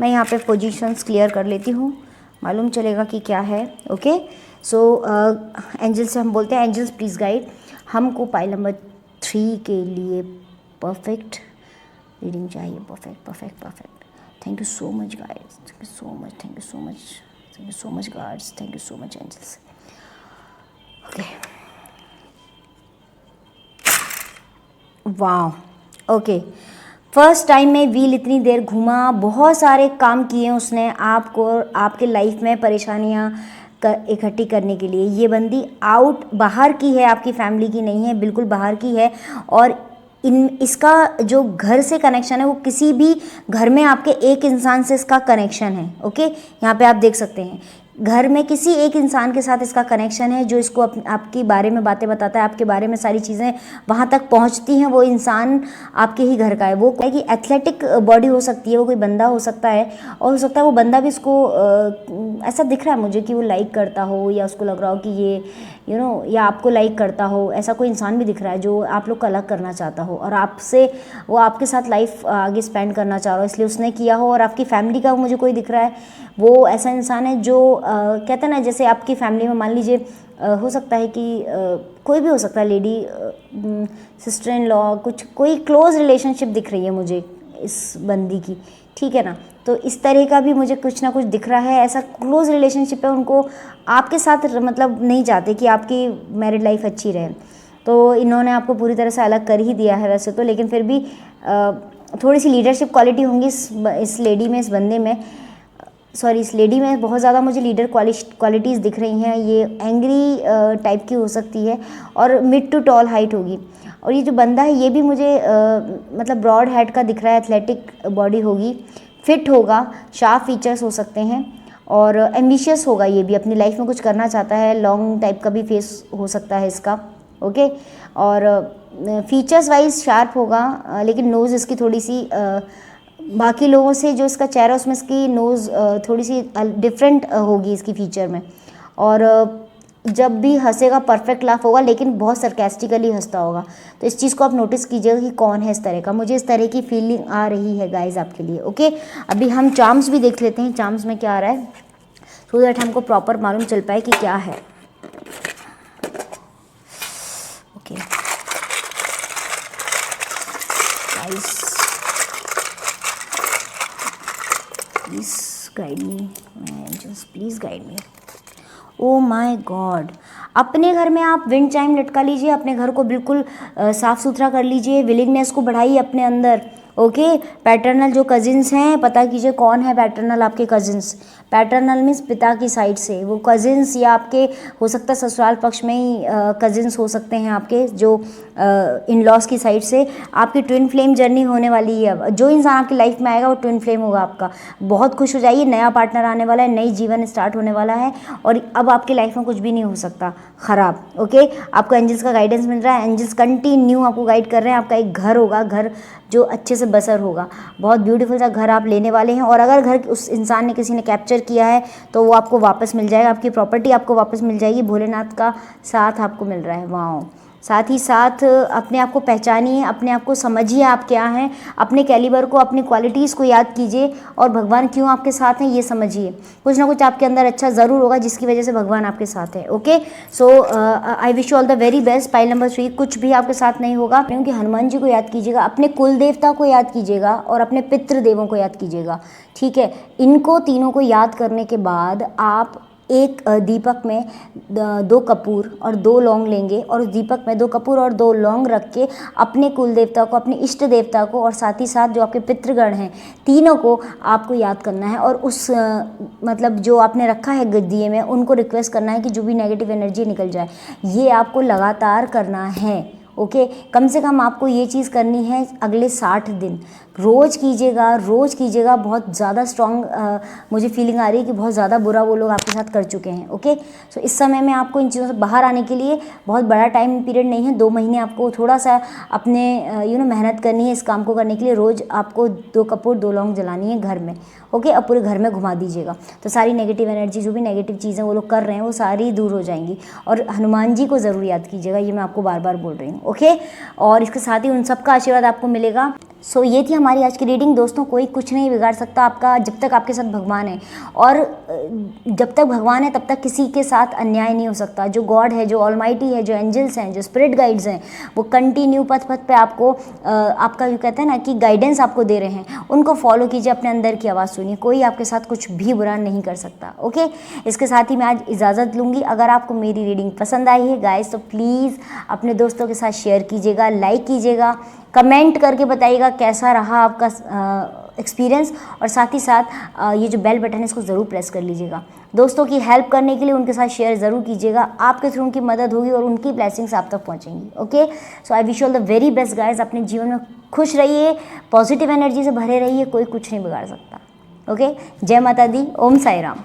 मैं यहाँ पे पोजीशंस क्लियर कर लेती हूँ, मालूम चलेगा कि क्या है। ओके, सो एंजल से हम बोलते हैं, एंजल्स प्लीज़ गाइड हमको पाइल नंबर 3 के लिए परफेक्ट रीडिंग चाहिए। Perfect perfect perfect. Thank you so much guides, thank you so much, thank you so much, thank you so much guides, thank you so much angels. Okay, वाह। Okay, first time में wheel इतनी देर घूमा, बहुत सारे काम किए उसने आपको, आपके लाइफ में परेशानियाँ इकट्ठी करने के लिए। ये बंदी बाहर की है, आपकी फैमिली की नहीं है, बिल्कुल बाहर की है। और इसका जो घर से कनेक्शन है वो किसी भी घर में आपके एक इंसान से इसका कनेक्शन है। ओके, यहाँ पे आप देख सकते हैं घर में किसी एक इंसान के साथ इसका कनेक्शन है जो इसको आपके बारे में बातें बताता है, आपके बारे में सारी चीज़ें वहाँ तक पहुँचती हैं। वो इंसान आपके ही घर का है। वो है कि एथलेटिक बॉडी हो सकती है, वो कोई बंदा हो सकता है, और हो सकता है वो बंदा भी इसको ऐसा दिख रहा है मुझे कि वो लाइक करता हो, या उसको लग रहा हो कि ये या आपको लाइक करता हो। ऐसा कोई इंसान भी दिख रहा है जो आप लोग को अलग करना चाहता हो और आपसे वो आपके साथ लाइफ आगे स्पेंड करना चाह रहा हो, इसलिए उसने किया हो। और आपकी फैमिली का मुझे कोई दिख रहा है, वो ऐसा इंसान है जो कहते हैं ना, जैसे आपकी फैमिली में मान लीजिए हो सकता है कि कोई भी हो सकता है, लेडी, सिस्टर इन लॉ, कुछ कोई क्लोज रिलेशनशिप दिख रही है मुझे इस बंदी की, ठीक है ना। तो इस तरह का भी मुझे कुछ ना कुछ दिख रहा है, ऐसा क्लोज रिलेशनशिप है। उनको आपके साथ मतलब नहीं चाहते कि आपकी मैरिड लाइफ अच्छी रहे, तो इन्होंने आपको पूरी तरह से अलग कर ही दिया है वैसे तो, लेकिन फिर भी थोड़ी सी लीडरशिप क्वालिटी होंगी इस लेडी में, इस बंदे में, सॉरी इस लेडी में बहुत ज़्यादा मुझे लीडर क्वालिटीज़ दिख रही हैं। ये एंग्री टाइप की हो सकती है और मिड टू टॉल हाइट होगी। और ये जो बंदा है ये भी मुझे मतलब ब्रॉड हेड का दिख रहा है, एथलेटिक बॉडी होगी, फिट होगा, शार्प फीचर्स हो सकते हैं और एम्बिशियस होगा। ये भी अपनी लाइफ में कुछ करना चाहता है, लॉन्ग टाइप का भी फेस हो सकता है इसका। ओके, और फीचर्स वाइज शार्प होगा, लेकिन नोज़ इसकी थोड़ी सी बाकी लोगों से जो इसका चेहरा उसमें इसकी नोज़ थोड़ी सी डिफरेंट होगी इसकी फीचर में। और जब भी हंसेगा परफेक्ट लाफ होगा, लेकिन बहुत सरकास्टिकली हंसता होगा। तो इस चीज़ को आप नोटिस कीजिएगा कि कौन है इस तरह का। मुझे इस तरह की फीलिंग आ रही है गाइज आपके लिए। ओके, अभी हम चार्म्स भी देख लेते हैं, चार्म्स में क्या आ रहा है, सो दैट हमको प्रॉपर मालूम चल पाए कि क्या है। Okay guys, please guide me, just please guide me. Oh my God, अपने घर में आप विंड चाइम लटका लीजिए, अपने घर को बिल्कुल साफ़ सुथरा कर लीजिए, विलिंगनेस को बढ़ाइए अपने अंदर। ओके, पैटर्नल जो कजिन्स हैं, पता कीजिए कौन है पैटर्नल आपके कजिन्स। पैटर्नल मीन्स पिता की साइड से वो कजिन्स, या आपके हो सकता है ससुराल पक्ष में ही कजिन्स हो सकते हैं आपके, जो इन लॉज की साइड से। आपकी ट्विन फ्लेम जर्नी होने वाली है। अब जो इंसान आपकी लाइफ में आएगा वो ट्विन फ्लेम होगा आपका। बहुत खुश हो जाइए, नया पार्टनर आने वाला है, नई जीवन स्टार्ट होने वाला है, और अब आपकी लाइफ में कुछ भी नहीं हो सकता ख़राब। ओके, आपको एंजल्स का गाइडेंस मिल रहा है, एंजल्स कंटिन्यू आपको गाइड कर रहे हैं। आपका एक घर होगा, घर जो अच्छे से बसर होगा, बहुत ब्यूटीफुल सा घर आप लेने वाले हैं। और अगर घर उस इंसान ने, किसी ने कैप्चर किया है, तो वो आपको वापस मिल जाएगा, आपकी प्रॉपर्टी आपको वापस मिल जाएगी। भोलेनाथ का साथ आपको मिल रहा है। वाह, साथ ही साथ अपने आप को पहचानिए, अपने आप को समझिए आप क्या हैं, अपने कैलिबर को, अपनी क्वालिटीज़ को याद कीजिए, और भगवान क्यों आपके साथ हैं ये समझिए। कुछ ना कुछ आपके अंदर अच्छा ज़रूर होगा जिसकी वजह से भगवान आपके साथ है। Okay, so I wish you all the very best. Pile number 3, कुछ भी आपके साथ नहीं होगा, क्योंकि हनुमान जी को याद कीजिएगा, अपने कुल देवता को याद कीजिएगा, और अपने पितृ देवों को याद कीजिएगा। ठीक है, इनको तीनों को याद करने के बाद आप एक दीपक में 2 कपूर और 2 लौंग लेंगे, और उस दीपक में 2 कपूर और 2 लौंग रख के अपने कुल देवता को, अपने इष्ट देवता को, और साथ ही साथ जो आपके पितृगण हैं, तीनों को आपको याद करना है। और उस मतलब जो आपने रखा है दिए में, उनको रिक्वेस्ट करना है कि जो भी नेगेटिव एनर्जी निकल जाए। ये आपको लगातार करना है। ओके, कम से कम आपको ये चीज़ करनी है अगले 60 दिन। रोज़ कीजिएगा, रोज़ कीजिएगा। बहुत ज़्यादा स्ट्रॉन्ग मुझे फीलिंग आ रही है कि बहुत ज़्यादा बुरा वो लोग आपके साथ कर चुके हैं। ओके, सो इस समय में आपको इन चीज़ों से बाहर आने के लिए बहुत बड़ा टाइम पीरियड नहीं है, 2 महीने आपको थोड़ा सा अपने मेहनत करनी है इस काम को करने के लिए। रोज़ आपको 2 कपूर 2 लौंग जलानी है घर में। ओके, अब पूरे घर में घुमा दीजिएगा, तो सारी नेगेटिव एनर्जी, जो भी नेगेटिव चीज़ें वो लोग कर रहे हैं, वो सारी दूर हो जाएंगी। और हनुमान जी को ज़रूर याद कीजिएगा, ये मैं आपको बार बार बोल रही हूँ। ओके, और इसके साथ ही उन सब का आशीर्वाद आपको मिलेगा। सो ये थी हमारी आज की रीडिंग। दोस्तों, कोई कुछ नहीं बिगाड़ सकता आपका जब तक आपके साथ भगवान है, और जब तक भगवान है तब तक किसी के साथ अन्याय नहीं हो सकता। जो गॉड है, जो ऑलमाइटी है, जो एंजल्स हैं, जो स्पिरिट गाइड्स हैं, वो कंटिन्यू पथ पे आपको आपका जो कहते हैं ना कि गाइडेंस आपको दे रहे हैं, उनको फॉलो कीजिए, अपने अंदर की आवाज़ सुनिए। कोई आपके साथ कुछ भी बुरा नहीं कर सकता। ओके, इसके साथ ही मैं आज इजाज़त लूँगी। अगर आपको मेरी रीडिंग पसंद आई है गाइस, तो प्लीज़ अपने दोस्तों के साथ शेयर कीजिएगा, लाइक कीजिएगा, कमेंट करके बताइएगा कैसा रहा आपका एक्सपीरियंस, और साथ ही साथ ये जो बेल बटन है इसको ज़रूर प्रेस कर लीजिएगा। दोस्तों की हेल्प करने के लिए उनके साथ शेयर ज़रूर कीजिएगा, आपके थ्रू उनकी मदद होगी और उनकी ब्लेसिंग्स आप तक पहुंचेंगी। Okay, so I wish all the very best guys. अपने जीवन में खुश रहिए, पॉजिटिव एनर्जी से भरे रहिए, कोई कुछ नहीं बिगाड़ सकता। ओके, जय माता दी, ओम साई राम।